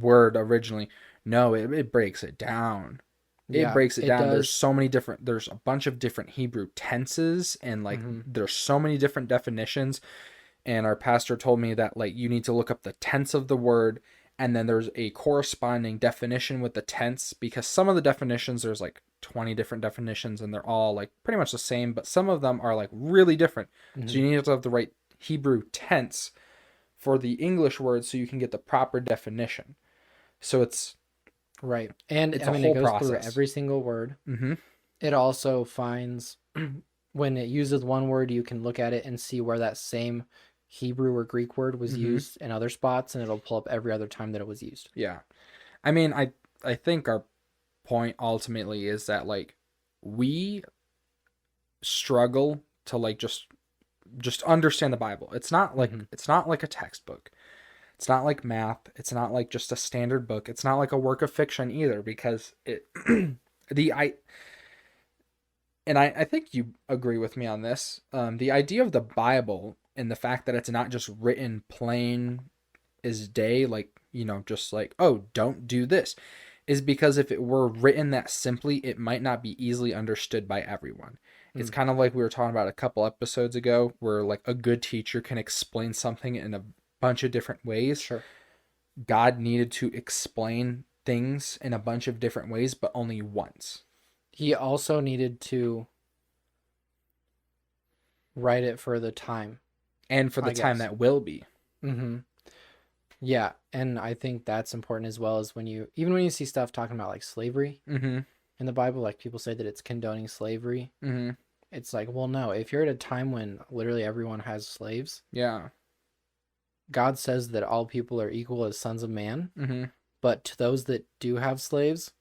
Speaker 1: word originally. No, it breaks it down. It
Speaker 2: Yeah,
Speaker 1: breaks it
Speaker 2: it
Speaker 1: down. There's
Speaker 2: does.
Speaker 1: so many different, there's a bunch of different Hebrew tenses, and like
Speaker 2: Hmm.
Speaker 1: there's so many different definitions. And our pastor told me that like you need to look up the tense of the word, and then there's a corresponding definition with the tense, because some of the definitions, there's like 20 different definitions and they're all like pretty much the same, but some of them are like really different. So
Speaker 2: Hmm.
Speaker 1: you need to have the right Hebrew tense for the English word so you can get the proper definition. So
Speaker 2: Right. And
Speaker 1: it's
Speaker 2: I
Speaker 1: a
Speaker 2: mean, it
Speaker 1: whole
Speaker 2: goes through
Speaker 1: process.
Speaker 2: every single word.
Speaker 1: Mm-hmm.
Speaker 2: It also finds when it uses one word, you can look at it and see where that same Hebrew or Greek word was
Speaker 1: Mm-hmm.
Speaker 2: used in other spots, and it'll pull up every other time that it was used.
Speaker 1: Yeah. I mean, I think our point ultimately is that like we struggle to like just understand the Bible.
Speaker 2: Hmm.
Speaker 1: It's not like a textbook. It's not like math. It's not like just a standard book. It's not like a work of fiction either, because it the I think you agree with me on this. The idea of the Bible and the fact that it's not just written plain as day, like, just like, oh, don't do this, is because if it were written that simply, it might not be easily understood by everyone. It's
Speaker 2: Mm.
Speaker 1: kind of like we were talking about a couple episodes ago, where like a good teacher can explain something in a bunch of different ways.
Speaker 2: Sure.
Speaker 1: God needed to explain things in a bunch of different ways, but only once.
Speaker 2: He also needed to write it for the time,
Speaker 1: And for the
Speaker 2: I
Speaker 1: time
Speaker 2: guess.
Speaker 1: that will be.
Speaker 2: Hmm. Yeah, and I think that's important as well, as even when you see stuff talking about like slavery
Speaker 1: Mm-hmm.
Speaker 2: in the Bible, like people say that it's condoning slavery.
Speaker 1: Mm-hmm.
Speaker 2: It's like, well, no, if you're at a time when literally everyone has slaves,
Speaker 1: Yeah.
Speaker 2: God says that all people are equal as sons of man,
Speaker 1: Mm-hmm.
Speaker 2: but to those that do have slaves,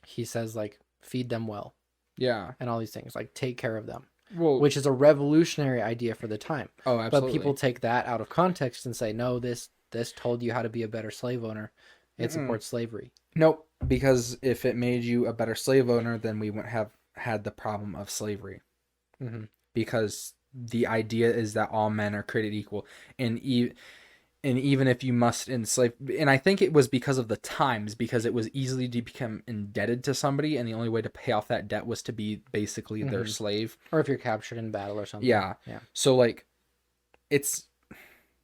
Speaker 2: he says like feed them well
Speaker 1: Yeah.
Speaker 2: and all these things, like take care of them,
Speaker 1: Well,
Speaker 2: which is a revolutionary idea for the time.
Speaker 1: oh,
Speaker 2: But people
Speaker 1: absolutely.
Speaker 2: take that out of context and say, no, this told you how to be a better slave owner. It
Speaker 1: Mm-mm.
Speaker 2: supports slavery.
Speaker 1: Nope. Because if it made you a better slave owner, then we wouldn't have had the problem of slavery.
Speaker 2: Hmm.
Speaker 1: Because the idea is that all men are created equal, and and even if you must enslave, and I think it was because of the times, because it was easily to become indebted to somebody, and the only way to pay off that debt was to be basically their
Speaker 2: Hmm.
Speaker 1: slave.
Speaker 2: Or if you're captured in battle or something.
Speaker 1: Yeah.
Speaker 2: Yeah.
Speaker 1: So like, it's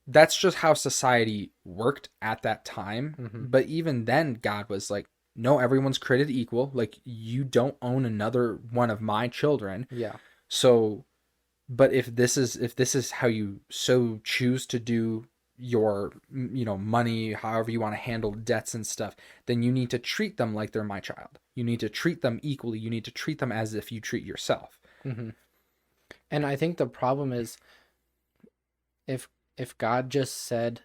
Speaker 1: that's just how society worked at that time.
Speaker 2: Hmm.
Speaker 1: But even then, God was like, no, everyone's created equal. Like, you don't own another one of my children.
Speaker 2: Yeah.
Speaker 1: So, but if this is how you so choose to do your money, however you want to handle debts and stuff, then you need to treat them like they're my child. You need to treat them equally. You need to treat them as if you treat yourself.
Speaker 2: Hmm. And I think the problem is if God just said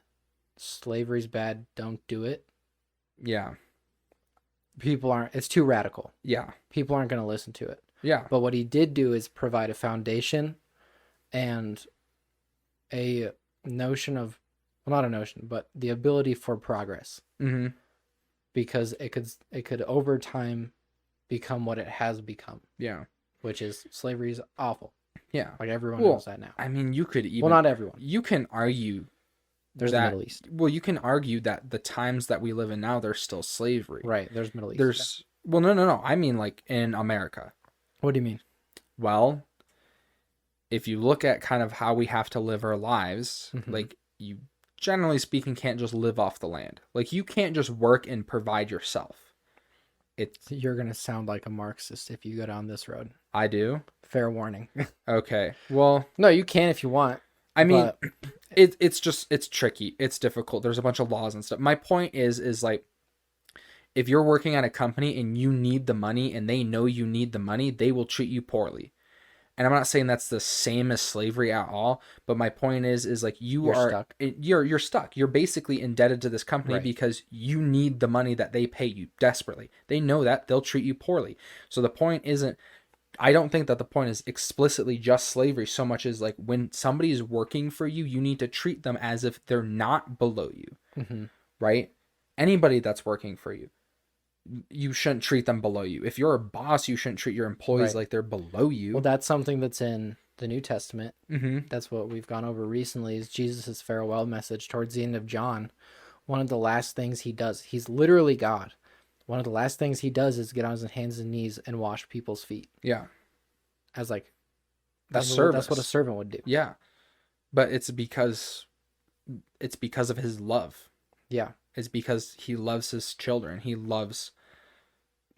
Speaker 2: slavery's bad, don't do it,
Speaker 1: Yeah.
Speaker 2: people aren't, it's too radical.
Speaker 1: Yeah.
Speaker 2: People aren't going to listen to it.
Speaker 1: Yeah.
Speaker 2: But what he did do is provide a foundation and a notion of, well, not a notion, but the ability for progress,
Speaker 1: Mm-hmm.
Speaker 2: because it could over time become what it has become,
Speaker 1: Yeah.
Speaker 2: which is slavery is awful.
Speaker 1: Yeah.
Speaker 2: Like everyone
Speaker 1: Well,
Speaker 2: knows that now.
Speaker 1: I mean, you could
Speaker 2: Well,
Speaker 1: even
Speaker 2: not everyone.
Speaker 1: you can argue
Speaker 2: There's the
Speaker 1: that
Speaker 2: Middle East.
Speaker 1: well, you can argue that the times that we live in now, there's still slavery.
Speaker 2: Right. There's Middle East.
Speaker 1: There's well, no. I mean, like in America.
Speaker 2: What do you mean?
Speaker 1: Well, if you look at kind of how we have to live our lives,
Speaker 2: Mhm.
Speaker 1: like you generally speaking can't just live off the land. Like you can't just work and provide yourself. It's
Speaker 2: You're going to sound like a Marxist if you go down this road.
Speaker 1: I do.
Speaker 2: Fair warning.
Speaker 1: Okay. Well,
Speaker 2: No, you can if you want.
Speaker 1: I mean,
Speaker 2: But
Speaker 1: it's tricky. It's difficult. There's a bunch of laws and stuff. My point is like if you're working at a company and you need the money and they know you need the money, they will treat you poorly. And I'm not saying that's the same as slavery at all, but my point is like
Speaker 2: you're stuck.
Speaker 1: you're stuck. You're basically indebted to this company
Speaker 2: Right.
Speaker 1: because you need the money that they pay you desperately. They know that they'll treat you poorly. So the point isn't I don't think that the point is explicitly just slavery so much as like when somebody is working for you, you need to treat them as if they're not below you,
Speaker 2: Hmm.
Speaker 1: right? Anybody that's working for you, you shouldn't treat them below you. If you're a boss, you shouldn't treat your employees
Speaker 2: Right.
Speaker 1: like they're below you.
Speaker 2: Well, that's something that's in the New Testament.
Speaker 1: Mm-hmm.
Speaker 2: That's what we've gone over recently is Jesus' farewell message towards the end of John, one of the last things he does, he's literally God. One of the last things he does is get on his hands and knees and wash people's feet.
Speaker 1: Yeah.
Speaker 2: As like,
Speaker 1: That's
Speaker 2: what a
Speaker 1: service.
Speaker 2: servant would do.
Speaker 1: Yeah. But it's because of his love.
Speaker 2: Yeah.
Speaker 1: It's because he loves his children. He loves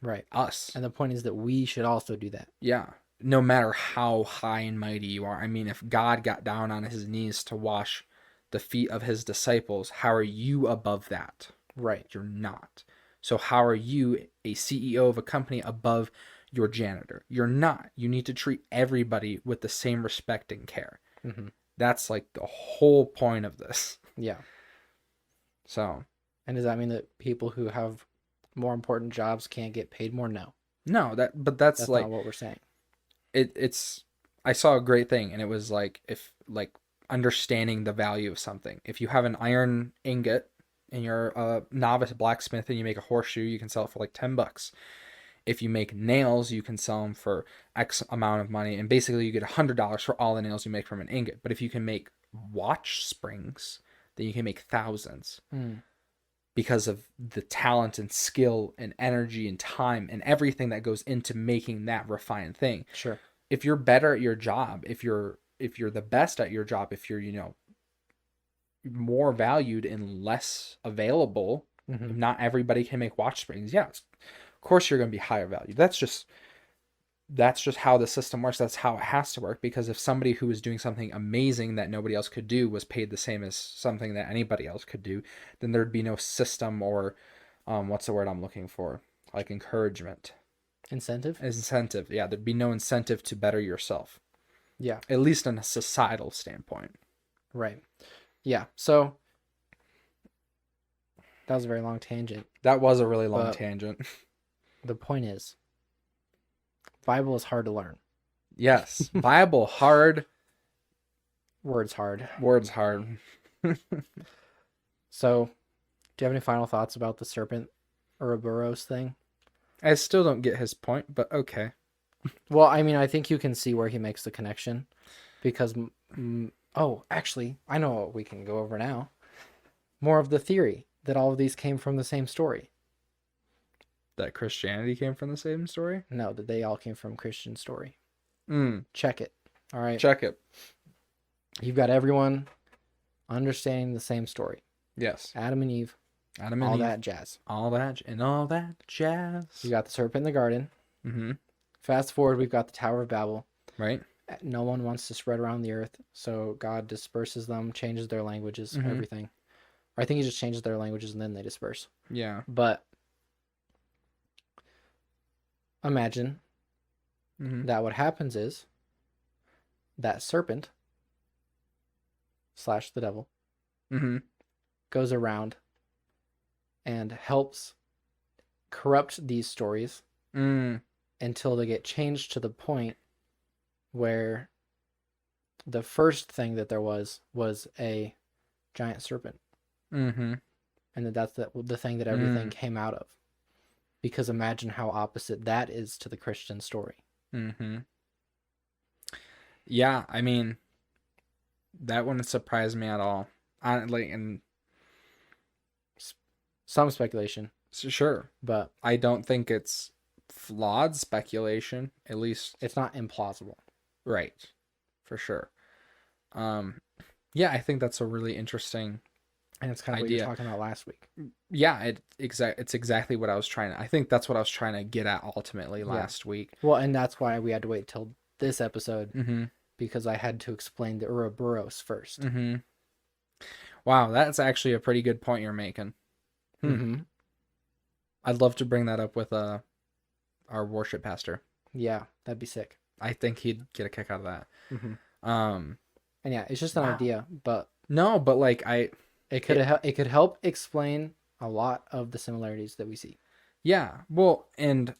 Speaker 2: right.
Speaker 1: us.
Speaker 2: And the point is that we should also do that.
Speaker 1: Yeah. No matter how high and mighty you are. I mean, if God got down on his knees to wash the feet of his disciples, how are you above that?
Speaker 2: Right.
Speaker 1: You're not. So how are you, a CEO of a company, above your janitor? You're not. You need to treat everybody with the same respect and care.
Speaker 2: Mm-hmm.
Speaker 1: That's like the whole point of this.
Speaker 2: Yeah.
Speaker 1: So.
Speaker 2: And does that mean that people who have more important jobs can't get paid more? No.
Speaker 1: No, that's like
Speaker 2: not what we're saying.
Speaker 1: It's I saw a great thing, and it was like, if like understanding the value of something. If you have an iron ingot and you're a novice blacksmith and you make a horseshoe, you can sell it for like $10. If you make nails, you can sell them for X amount of money, and basically you get $100 for all the nails you make from an ingot. But if you can make watch springs, then you can make thousands. Because of the talent and skill and energy and time and everything that goes into making that refined thing.
Speaker 2: Sure.
Speaker 1: If you're better at your job, if you're the best at your job, if you're, more valued and less available, if not everybody can make watch springs, yeah, of course you're going to be higher valued. That's just how the system works. That's how it has to work, because if somebody who was doing something amazing that nobody else could do was paid the same as something that anybody else could do, then there'd be no system or what's the word I'm looking for? Like encouragement.
Speaker 2: Incentive?
Speaker 1: Yeah, there'd be no incentive to better yourself.
Speaker 2: Yeah.
Speaker 1: At least in a societal standpoint.
Speaker 2: Right. Yeah. So that was a very long tangent.
Speaker 1: That was a really long tangent.
Speaker 2: The point is, Bible is hard to learn.
Speaker 1: Yes. Bible hard.
Speaker 2: Words hard.
Speaker 1: Words hard.
Speaker 2: So, do you have any final thoughts about the serpent Ouroboros thing?
Speaker 1: I still don't get his point, but okay.
Speaker 2: Well, I mean, I think you can see where he makes the connection, because actually, I know what we can go over now. More of the theory that all of these came from the same story.
Speaker 1: That Christianity came from the same story?
Speaker 2: No, that they all came from Christian story. Check it. All right.
Speaker 1: Check it.
Speaker 2: You've got everyone understanding the same story.
Speaker 1: Yes.
Speaker 2: Adam and Eve. All that jazz.
Speaker 1: All that jazz.
Speaker 2: You got the serpent in the garden.
Speaker 1: Mm-hmm.
Speaker 2: Fast forward, we've got the Tower of Babel.
Speaker 1: Right.
Speaker 2: No one wants to spread around the earth, so God disperses them, changes their languages, everything. Or I think he just changes their languages and then they disperse.
Speaker 1: Yeah.
Speaker 2: But imagine that what happens is that serpent / the devil goes around and helps corrupt these stories until they get changed to the point where the first thing that there was a giant serpent. And that's the thing that everything came out of. Because imagine how opposite that is to the Christian story.
Speaker 1: Yeah, I mean, that wouldn't surprise me at all. And
Speaker 2: some speculation.
Speaker 1: Sure.
Speaker 2: But
Speaker 1: I don't think it's flawed speculation. At least
Speaker 2: it's not implausible.
Speaker 1: Right. For sure. Yeah, I think that's a really interesting
Speaker 2: and it's kind of idea. What you were talking about last week.
Speaker 1: Yeah, it's exactly what I was I think that's what I was trying to get at ultimately last week.
Speaker 2: Well, and that's why we had to wait till this episode because I had to explain the Ouroboros first.
Speaker 1: Wow, that's actually a pretty good point you're making. I'd love to bring that up with our worship pastor.
Speaker 2: Yeah, that'd be sick.
Speaker 1: I think he'd get a kick out of that.
Speaker 2: And yeah, it's just an idea, but
Speaker 1: no, but like
Speaker 2: it could help explain a lot of the similarities that we see.
Speaker 1: Yeah, well, and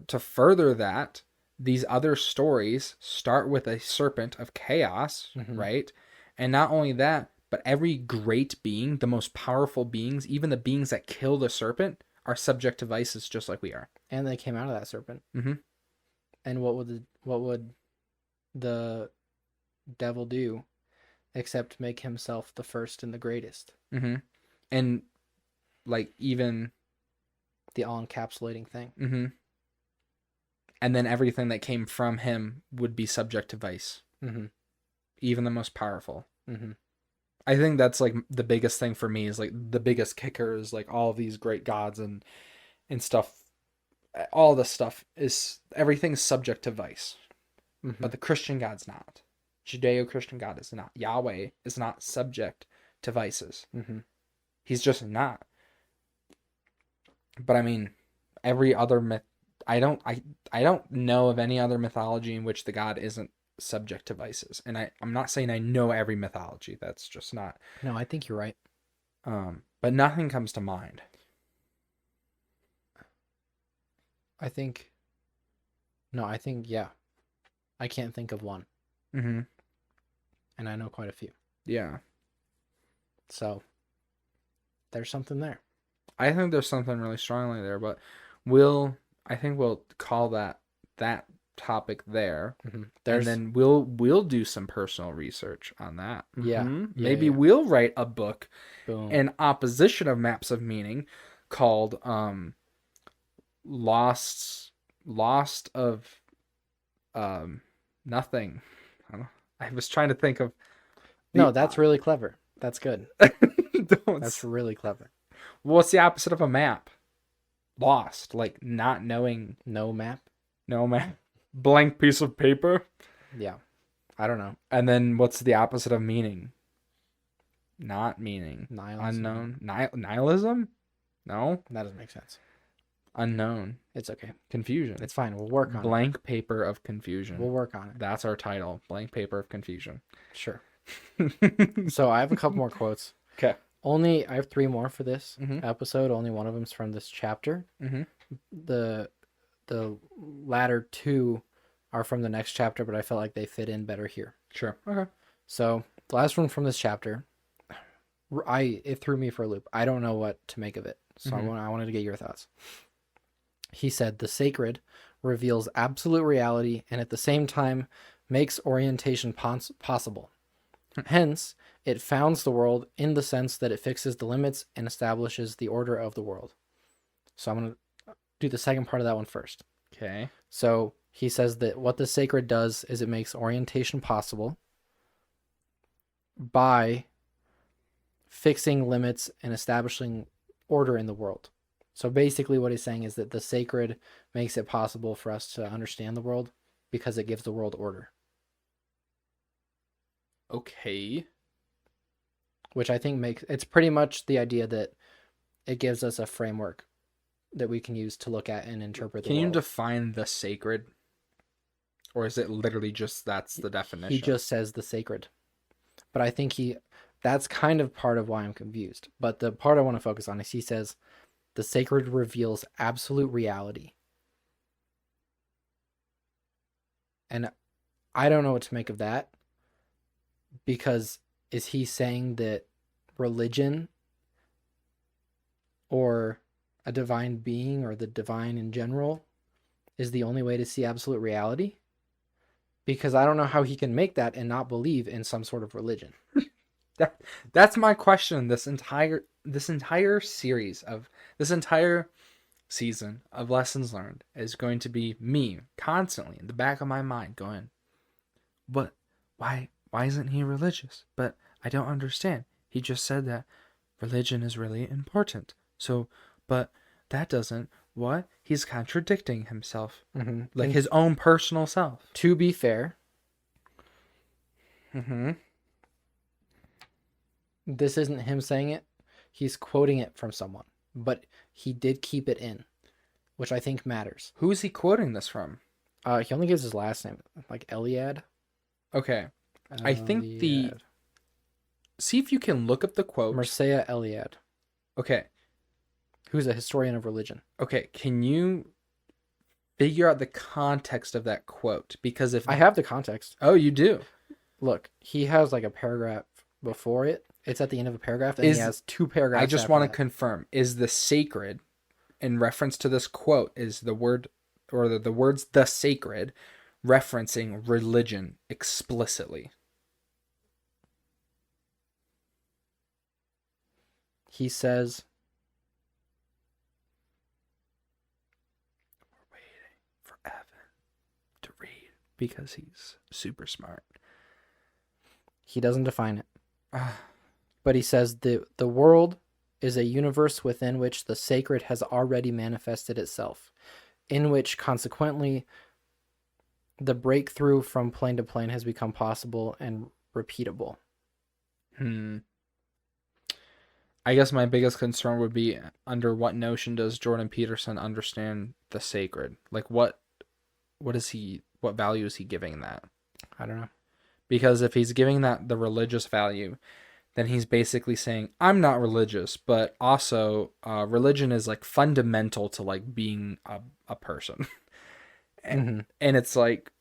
Speaker 1: to further that, these other stories start with a serpent of chaos, right? And not only that, but every great being, the most powerful beings, even the beings that kill the serpent, are subject to vices just like we are.
Speaker 2: And they came out of that serpent. And what would the devil do except make himself the first and the greatest?
Speaker 1: and like even
Speaker 2: The all encapsulating thing.
Speaker 1: mm-hmm, and then everything that came from him would be subject to vice,
Speaker 2: Mm-hmm.
Speaker 1: even the most powerful.
Speaker 2: Mm-hmm.
Speaker 1: I think that's like the biggest thing for me is like the biggest kicker is like all of these great gods and stuff. All this stuff is everything's subject to vice,
Speaker 2: Mm-hmm.
Speaker 1: but the Christian God's not. Judeo-Christian God is not. Yahweh is not subject to vices.
Speaker 2: Mm-hmm.
Speaker 1: He's just not. But I mean, every other myth, I don't know of any other mythology in which the god isn't subject to vices. And I'm not saying I know every mythology. That's just not.
Speaker 2: No, I think you're right.
Speaker 1: But nothing comes to mind.
Speaker 2: I think yeah. I can't think of one.
Speaker 1: Mm-hmm.
Speaker 2: And I know quite a few.
Speaker 1: Yeah.
Speaker 2: So there's something there.
Speaker 1: I think there's something really strongly there, but I think we'll call that topic there.
Speaker 2: Mm-hmm.
Speaker 1: And then we'll do some personal research on that.
Speaker 2: Yeah.
Speaker 1: Mm-hmm.
Speaker 2: Yeah,
Speaker 1: Maybe we'll write a book
Speaker 2: Boom.
Speaker 1: in opposition of Maps of Meaning called Lost of Nothing. I was trying to think of
Speaker 2: No, that's really clever. That's good. That's really clever.
Speaker 1: What's the opposite of a map? Lost, like not knowing.
Speaker 2: No map.
Speaker 1: No map. Blank piece of paper.
Speaker 2: Yeah. I don't know.
Speaker 1: And then what's the opposite of meaning? Not meaning.
Speaker 2: Nihilism.
Speaker 1: Unknown. Nihilism? No.
Speaker 2: That doesn't make sense.
Speaker 1: Unknown.
Speaker 2: It's okay.
Speaker 1: Confusion.
Speaker 2: It's fine. We'll work on it.
Speaker 1: Blank paper of confusion.
Speaker 2: We'll work on it.
Speaker 1: That's our title. Blank paper of confusion.
Speaker 2: Sure. So I have a couple more quotes.
Speaker 1: Okay.
Speaker 2: I have 3 more for this
Speaker 1: Mhm.
Speaker 2: episode. Only one of them's from this chapter.
Speaker 1: Mm-hmm.
Speaker 2: The latter 2 are from the next chapter, but I felt like they fit in better here.
Speaker 1: Sure. Okay.
Speaker 2: So the last one from this chapter, it threw me for a loop. I don't know what to make of it. So
Speaker 1: Mhm.
Speaker 2: I wanted to get your thoughts. He said, the sacred reveals absolute reality and at the same time makes orientation possible. Hence, it founds the world in the sense that it fixes the limits and establishes the order of the world. So I'm going to do the second part of that one first.
Speaker 1: Okay.
Speaker 2: So he says that what the sacred does is it makes orientation possible by fixing limits and establishing order in the world. So basically what he's saying is that the sacred makes it possible for us to understand the world because it gives the world order.
Speaker 1: Okay.
Speaker 2: Which I think it's pretty much the idea that it gives us a framework that we can use to look at and interpret the world.
Speaker 1: Can you define the sacred? Or is it literally just that's the definition?
Speaker 2: He just says the sacred. But I think that's kind of part of why I'm confused. But the part I want to focus on is he says the sacred reveals absolute reality. And I don't know what to make of that. Because is he saying that religion or a divine being or the divine in general is the only way to see absolute reality? Because I don't know how he can make that and not believe in some sort of religion.
Speaker 1: That's my question. This entire season of lessons learned is going to be me constantly in the back of my mind going, "But why isn't he religious? But I don't understand. He just said that religion is really important. So, but that doesn't what? He's contradicting himself, like
Speaker 2: And
Speaker 1: his own personal self."
Speaker 2: to be fair, this isn't him saying it. He's quoting it from someone, but he did keep it in, which I think matters.
Speaker 1: Who is he quoting this from?
Speaker 2: He only gives his last name, like Eliad.
Speaker 1: Okay. I think see if you can look up the quote.
Speaker 2: Mircea Eliade,
Speaker 1: Okay.
Speaker 2: who's a historian of religion.
Speaker 1: Okay. Can you figure out the context of that quote? Because if
Speaker 2: I have the context.
Speaker 1: Oh, you do.
Speaker 2: Look, he has like a paragraph before it. It's at the end of a paragraph, and he has 2 paragraphs.
Speaker 1: I just want to confirm: is the sacred, in reference to this quote, is the word or the words "the sacred" referencing religion explicitly?
Speaker 2: He says,
Speaker 1: We're waiting for Evan to read because he's super smart.
Speaker 2: he doesn't define it, but he says the world is a universe within which the sacred has already manifested itself, in which consequently the breakthrough from plane to plane has become possible and repeatable.
Speaker 1: I guess my biggest concern would be under what notion does Jordan Peterson understand the sacred? Like what value is he giving that?
Speaker 2: I don't know.
Speaker 1: Because if he's giving that the religious value, then he's basically saying, I'm not religious, but also religion is like fundamental to like being a person. and it's like,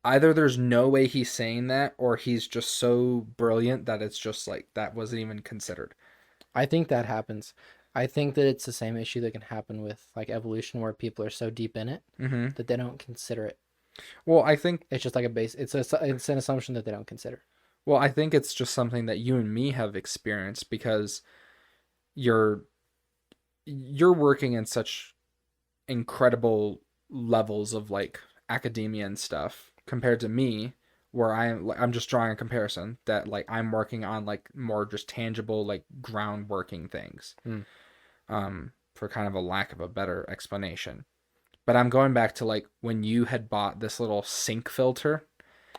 Speaker 1: either there's no way he's saying that, or he's just so brilliant that it's just like, that wasn't even considered.
Speaker 2: I think that happens. I think that it's the same issue that can happen with like evolution, where people are so deep in it that they don't consider it.
Speaker 1: Well, I think
Speaker 2: it's just like it's an assumption that they don't consider.
Speaker 1: Well, I think it's just something that you and me have experienced because you're working in such incredible levels of like academia and stuff compared to me, where I'm just drawing a comparison that like I'm working on like more just tangible like ground working things. For kind of a lack of a better explanation. But I'm going back to like when you had bought this little sink filter.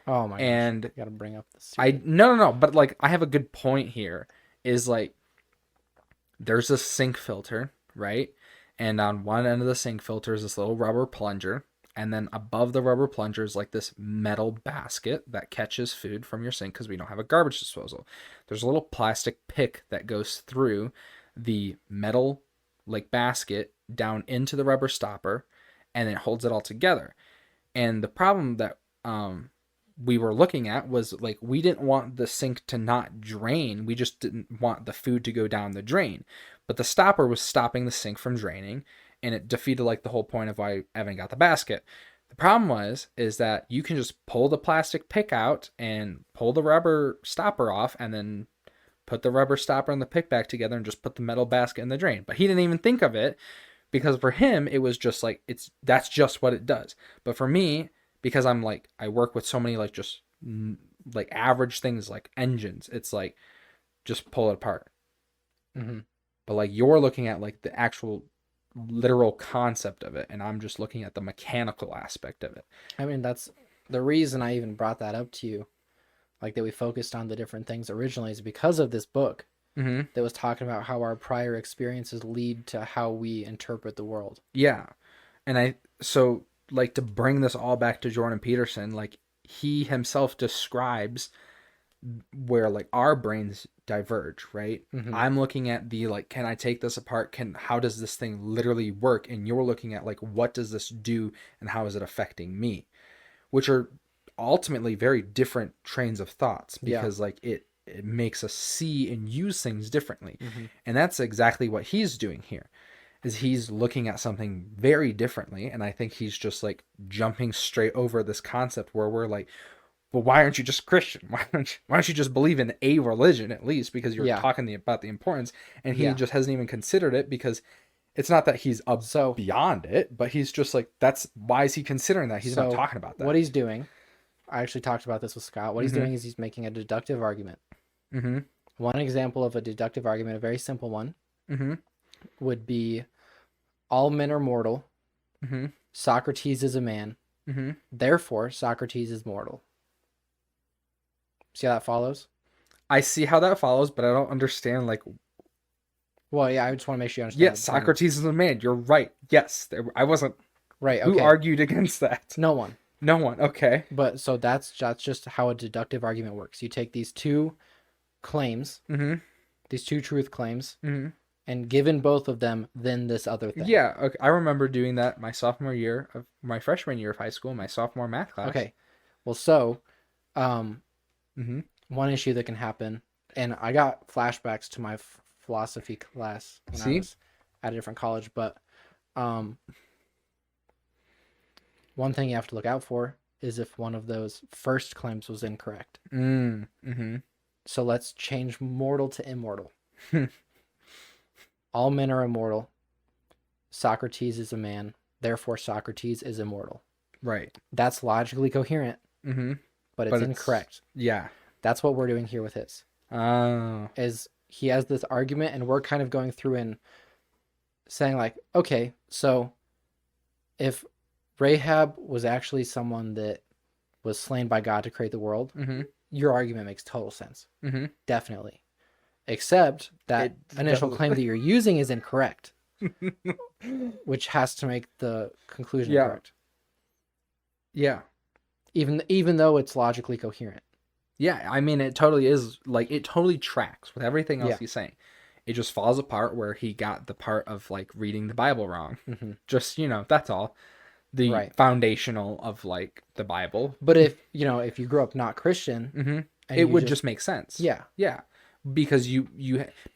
Speaker 2: Oh my
Speaker 1: and
Speaker 2: gosh. You gotta bring up this.
Speaker 1: No, but like I have a good point here. Is like there's a sink filter, right? And on one end of the sink filter is this little rubber plunger, and then above the rubber plunger is like this metal basket that catches food from your sink because we don't have a garbage disposal. There's a little plastic pick that goes through the metal like basket down into the rubber stopper, and it holds it all together. And the problem that we were looking at was like we didn't want the sink to not drain. We just didn't want the food to go down the drain. But the stopper was stopping the sink from draining, and it defeated like the whole point of why Evan got the basket. The problem is that you can just pull the plastic pick out and pull the rubber stopper off, and then put the rubber stopper and the pick back together and just put the metal basket in the drain. But he didn't even think of it because for him it was just like that's just what it does. But for me, because I'm like I work with so many like just like average things like engines, it's like just pull it apart. But like you're looking at like the actual literal concept of it, and I'm just looking at the mechanical aspect of it.
Speaker 2: I mean, that's the reason I even brought that up to you, like that we focused on the different things originally, is because of this book that was talking about how our prior experiences lead to how we interpret the world.
Speaker 1: Yeah. And so like to bring this all back to Jordan Peterson, like he himself describes where like our brains diverge, right? I'm looking at the like, can I take this apart? How does this thing literally work? And you're looking at like, what does this do and how is it affecting me? Which are ultimately very different trains of thoughts because like it makes us see and use things differently. And that's exactly what he's doing here. Is he's looking at something very differently, and I think he's just like jumping straight over this concept where we're like, well, why aren't you just Christian? Why don't you just believe in a religion at least, because you're talking about the importance, and he just hasn't even considered it because it's not that he's beyond it, but he's just like, why is he considering that? He's not talking about that.
Speaker 2: What he's doing, I actually talked about this with Scott. What he's doing is he's making a deductive argument. One example of a deductive argument, a very simple one, would be all men are mortal. Socrates is a man. Therefore, Socrates is mortal. See how that follows?
Speaker 1: I see how that follows, but I don't understand like.
Speaker 2: Well, yeah, I just want to make sure you understand.
Speaker 1: Yes, Socrates is a man. You're right. Yes, I wasn't.
Speaker 2: Right. Okay.
Speaker 1: Who argued against that?
Speaker 2: No one.
Speaker 1: No one. Okay.
Speaker 2: But so that's just how a deductive argument works. You take these two claims, these two truth claims, and given both of them, then this other thing.
Speaker 1: Yeah. Okay. I remember doing that my freshman year of high school, my sophomore math class.
Speaker 2: Okay. Well, so, one issue that can happen, and I got flashbacks to my philosophy class when I was at a different college, but one thing you have to look out for is if one of those first claims was incorrect. So let's change mortal to immortal. All men are immortal. Socrates is a man. Therefore, Socrates is immortal.
Speaker 1: Right.
Speaker 2: That's logically coherent,
Speaker 1: Mm-hmm.
Speaker 2: but it's incorrect.
Speaker 1: Yeah.
Speaker 2: That's what we're doing here with his.
Speaker 1: Oh.
Speaker 2: Is he has this argument, and we're kind of going through and saying like, okay, so if Rahab was actually someone that was slain by God to create the world,
Speaker 1: Mm-hmm.
Speaker 2: your argument makes total sense.
Speaker 1: Mm-hmm.
Speaker 2: Definitely. Except that initial claim that you're using is incorrect, which has to make the conclusion correct.
Speaker 1: Yeah.
Speaker 2: Even though it's logically coherent.
Speaker 1: Yeah, I mean, it totally is, like, it totally tracks with everything else
Speaker 2: Yeah.
Speaker 1: he's saying. It just falls apart where he got the part of, like, reading the Bible wrong.
Speaker 2: Mm-hmm.
Speaker 1: Just, that's all. The foundational of, like, the Bible.
Speaker 2: But if you grew up not Christian,
Speaker 1: mm-hmm. It would just make sense.
Speaker 2: Yeah.
Speaker 1: Yeah. Because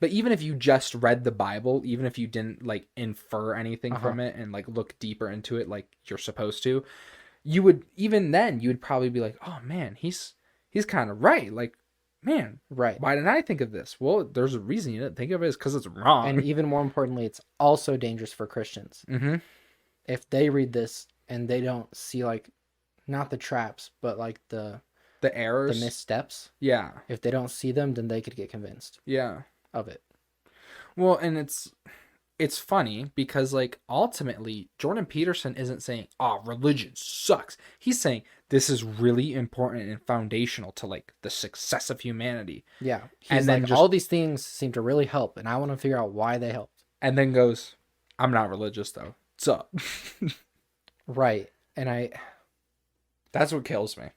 Speaker 1: but even if you just read the Bible, even if you didn't, like, infer anything from it and, like, look deeper into it like you're supposed to, you would probably be like, oh, man, he's kind of right. Like, man,
Speaker 2: right.
Speaker 1: Why didn't I think of this? Well, there's a reason you didn't think of it. It's because it's wrong.
Speaker 2: And even more importantly, it's also dangerous for Christians.
Speaker 1: Mm-hmm.
Speaker 2: If they read this and they don't see, like, not the traps, but, like, the
Speaker 1: errors,
Speaker 2: the missteps.
Speaker 1: Yeah.
Speaker 2: If they don't see them, then they could get convinced.
Speaker 1: Yeah.
Speaker 2: Of it.
Speaker 1: Well, and it's funny because, like, ultimately Jordan Peterson isn't saying, "Oh, religion sucks." He's saying this is really important and foundational to, like, the success of humanity.
Speaker 2: Yeah. He's
Speaker 1: and
Speaker 2: like, all these things seem to really help, and I want to figure out why they helped.
Speaker 1: And then goes, "I'm not religious though. What's up?"
Speaker 2: Right. And
Speaker 1: that's what kills me.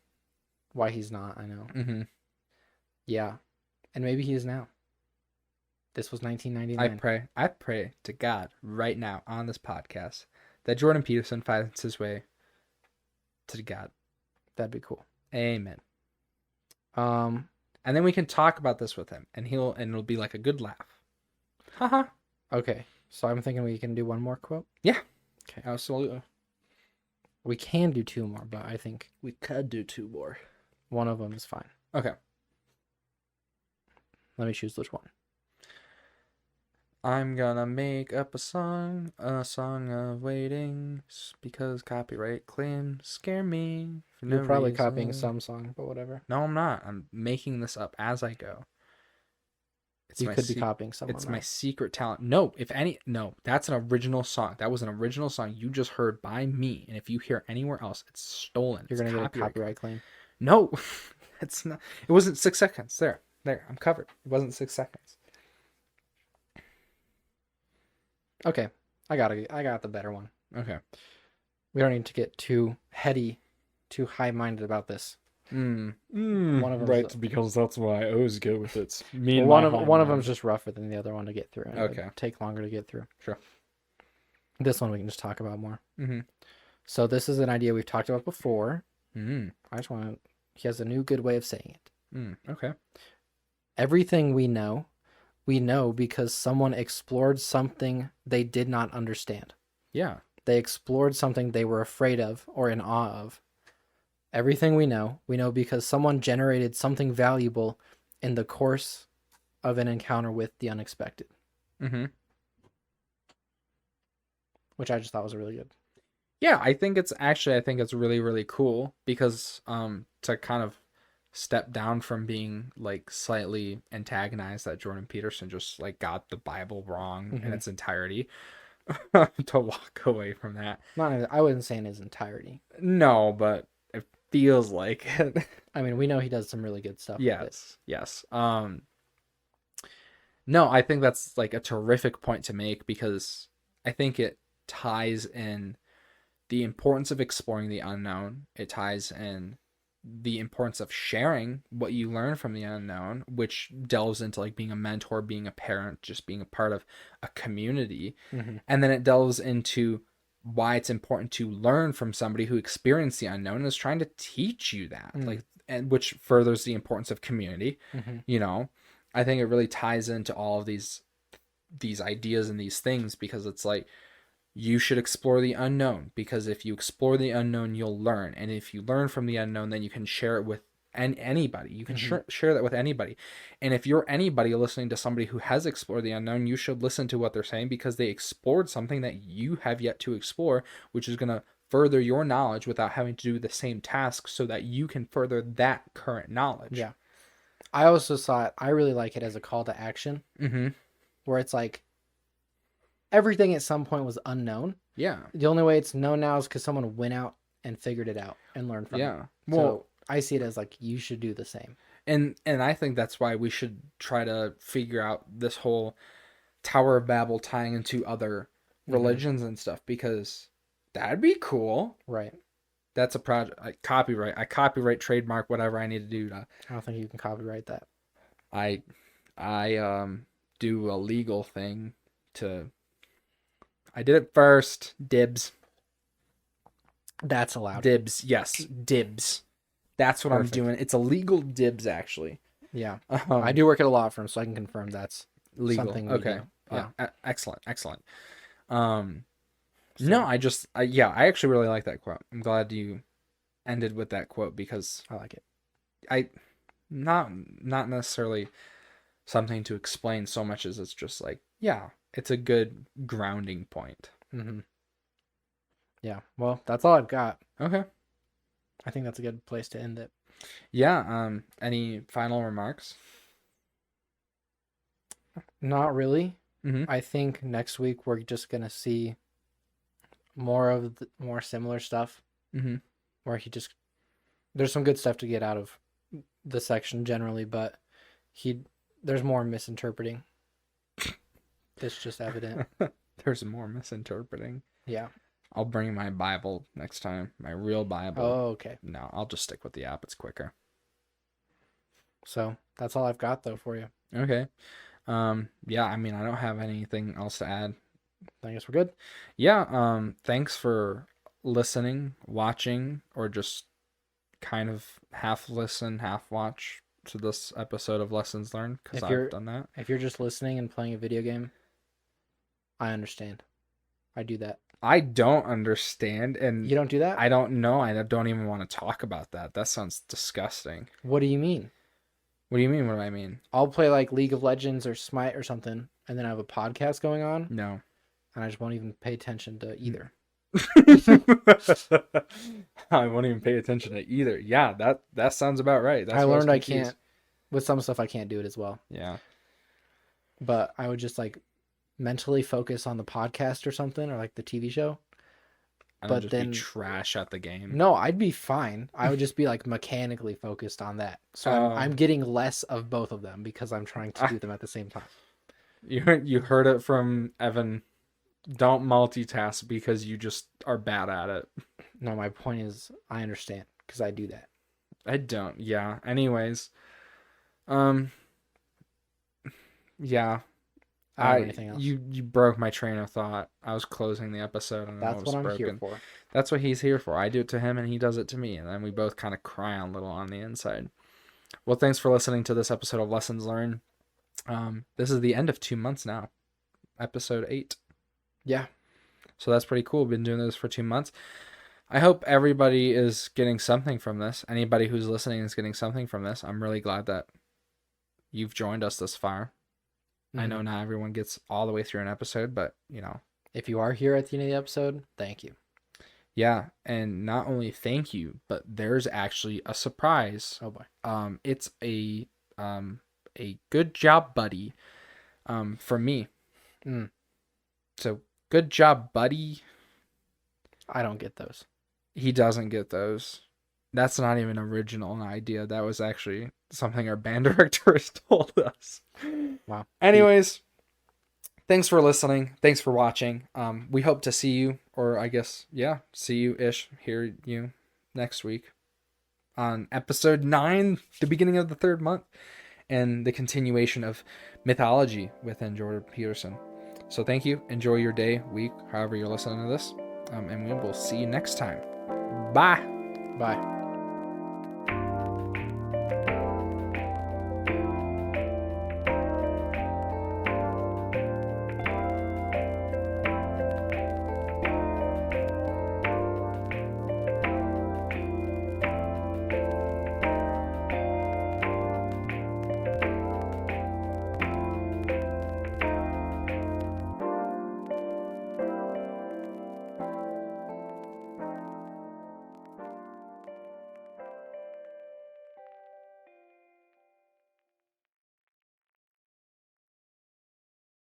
Speaker 2: Why he's not, I know.
Speaker 1: Mm-hmm.
Speaker 2: Yeah. And maybe he is now. This was 1999.
Speaker 1: I pray to God right now on this podcast that Jordan Peterson finds his way to God.
Speaker 2: That'd be cool.
Speaker 1: Amen. And then we can talk about this with him, and it'll be like a good laugh. Haha.
Speaker 2: Okay. So I'm thinking we can do one more quote.
Speaker 1: Yeah.
Speaker 2: Okay.
Speaker 1: Absolutely.
Speaker 2: We can do two more, but I think
Speaker 1: we could do two more.
Speaker 2: One of them is fine.
Speaker 1: Okay.
Speaker 2: Let me choose which one.
Speaker 1: I'm gonna make up a song of waiting, because copyright claims scare me.
Speaker 2: You're probably copying some song, but whatever.
Speaker 1: No, I'm not. I'm making this up as I go.
Speaker 2: You could be copying someone.
Speaker 1: It's my secret talent. No, that's an original song. That was an original song you just heard by me. And if you hear anywhere else, it's stolen.
Speaker 2: You're going to get a copyright claim.
Speaker 1: No, it's not. It wasn't 6 seconds. There, I'm covered. It wasn't 6 seconds.
Speaker 2: Okay, I got the better one.
Speaker 1: Okay.
Speaker 2: We don't need to get too heady, too high-minded about this.
Speaker 1: One of them, right? Because that's why I always go with it.
Speaker 2: One of them's just rougher than the other one to get through.
Speaker 1: Okay.
Speaker 2: Take longer to get through.
Speaker 1: Sure.
Speaker 2: This one we can just talk about more.
Speaker 1: Mm-hmm.
Speaker 2: So this is an idea we've talked about before.
Speaker 1: I
Speaker 2: just want to. He has a new good way of saying it.
Speaker 1: Okay.
Speaker 2: Everything we know because someone explored something they did not understand.
Speaker 1: Yeah.
Speaker 2: They explored something they were afraid of or in awe of. Everything we know because someone generated something valuable in the course of an encounter with the unexpected.
Speaker 1: Mm-hmm.
Speaker 2: Which I just thought was really good.
Speaker 1: Yeah, I think it's really, really cool because to kind of step down from being like slightly antagonized that Jordan Peterson just like got the Bible wrong in its entirety. To walk away from that.
Speaker 2: I wouldn't say in its entirety.
Speaker 1: No, but it feels like it.
Speaker 2: I mean, we know he does some really good stuff.
Speaker 1: Yes. No, I think that's like a terrific point to make because I think it ties in the importance of exploring the unknown. It ties in the importance of sharing what you learn from the unknown, which delves into like being a mentor, being a parent, just being a part of a community. And then it delves into why it's important to learn from somebody who experienced the unknown and is trying to teach you that, like, and which furthers the importance of community. I think it really ties into all of these ideas and these things because it's like, you should explore the unknown because if you explore the unknown, you'll learn. And if you learn from the unknown, then you can share it with and anybody. You can share that with anybody. And if you're anybody listening to somebody who has explored the unknown, you should listen to what they're saying, because they explored something that you have yet to explore, which is going to further your knowledge without having to do the same task, so that you can further that current knowledge.
Speaker 2: Yeah. I also saw it, I really like it as a call to action, where it's like everything at some point was unknown.
Speaker 1: Yeah.
Speaker 2: The only way it's known now is because someone went out and figured it out and learned from it. Well, so I see it as like, you should do the same.
Speaker 1: And I think that's why we should try to figure out this whole Tower of Babel tying into other religions and stuff, because that'd be cool.
Speaker 2: Right.
Speaker 1: That's a project. I copyright, trademark, whatever I need to do to.
Speaker 2: I don't think you can copyright that.
Speaker 1: I do a legal thing to. I did it first. Dibs.
Speaker 2: That's allowed.
Speaker 1: Dibs. Yes. Dibs. That's what Perfect. I'm doing. It's a legal dibs, actually.
Speaker 2: Yeah. I do work at a law firm, so I can confirm that's
Speaker 1: legal.
Speaker 2: Something we
Speaker 1: okay.
Speaker 2: Do. Yeah.
Speaker 1: Excellent. No, I actually really like that quote. I'm glad you ended with that quote, because
Speaker 2: I like it.
Speaker 1: Not necessarily something to explain so much as it's just like, yeah, it's a good grounding point.
Speaker 2: Yeah. Well, that's all I've got.
Speaker 1: Okay.
Speaker 2: I think that's a good place to end it.
Speaker 1: Yeah. Any final remarks?
Speaker 2: Not really. I think next week we're just gonna see more similar stuff. Where there's some good stuff to get out of the section generally, but there's more misinterpreting. It's just evident.
Speaker 1: There's more misinterpreting.
Speaker 2: Yeah.
Speaker 1: I'll bring my Bible next time, my real Bible.
Speaker 2: Oh, okay.
Speaker 1: No, I'll just stick with the app. It's quicker.
Speaker 2: So that's all I've got though for you.
Speaker 1: Okay. Yeah, I mean, I don't have anything else to add.
Speaker 2: I guess we're good.
Speaker 1: Yeah. Thanks for listening, watching, or just kind of half listen, half watch to this episode of Lessons Learned, because I've done that.
Speaker 2: If you're just listening and playing a video game, I understand. I do that.
Speaker 1: I don't understand, and
Speaker 2: you don't do that?
Speaker 1: I don't know. I don't even want to talk about that. That sounds disgusting.
Speaker 2: What do you mean?
Speaker 1: What do you mean? What do I mean?
Speaker 2: I'll play like League of Legends or Smite or something, and then I have a podcast going on.
Speaker 1: No.
Speaker 2: And I just won't even pay attention to either.
Speaker 1: I won't even pay attention to either. Yeah, that sounds about right.
Speaker 2: I learned I can't, with some stuff I can't do it as well.
Speaker 1: Yeah.
Speaker 2: But I would just like mentally focus on the podcast or something, or like the TV show.
Speaker 1: But just then be trash at the game.
Speaker 2: No, I'd be fine. I would just be like mechanically focused on that. So I'm getting less of both of them because I'm trying to do them at the same time.
Speaker 1: You heard it from Evan. Don't multitask because you just are bad at it.
Speaker 2: No, my point is I understand because I do that.
Speaker 1: I don't. Yeah. Anyways. Yeah. You broke my train of thought. I was closing the episode and
Speaker 2: that's what I'm here for.
Speaker 1: That's what he's here for. I do it to him and he does it to me, and then we both kind of cry a little on the inside. Well, thanks for listening to this episode of Lessons Learned. This is the end of 2 months now. Episode 8.
Speaker 2: Yeah.
Speaker 1: So that's pretty cool. We've been doing this for 2 months. I hope everybody is getting something from this. Anybody who's listening is getting something from this. I'm really glad that you've joined us this far. I know not everyone gets all the way through an episode, but, you know.
Speaker 2: If you are here at the end of the episode, thank you.
Speaker 1: Yeah, and not only thank you, but there's actually a surprise.
Speaker 2: Oh, boy.
Speaker 1: It's a good job, buddy, for me. So, good job, buddy.
Speaker 2: I don't get those.
Speaker 1: He doesn't get those. That's not even an original idea. That was actually something our band director has told us.
Speaker 2: Wow.
Speaker 1: Anyways, thanks for listening. Thanks for watching. We hope to see you, or I guess, yeah, see you-ish, hear you next week on episode 9, the beginning of the 3rd month, and the continuation of mythology with Jordan Peterson. So thank you. Enjoy your day, week, however you're listening to this. And we will see you next time. Bye.
Speaker 2: Bye.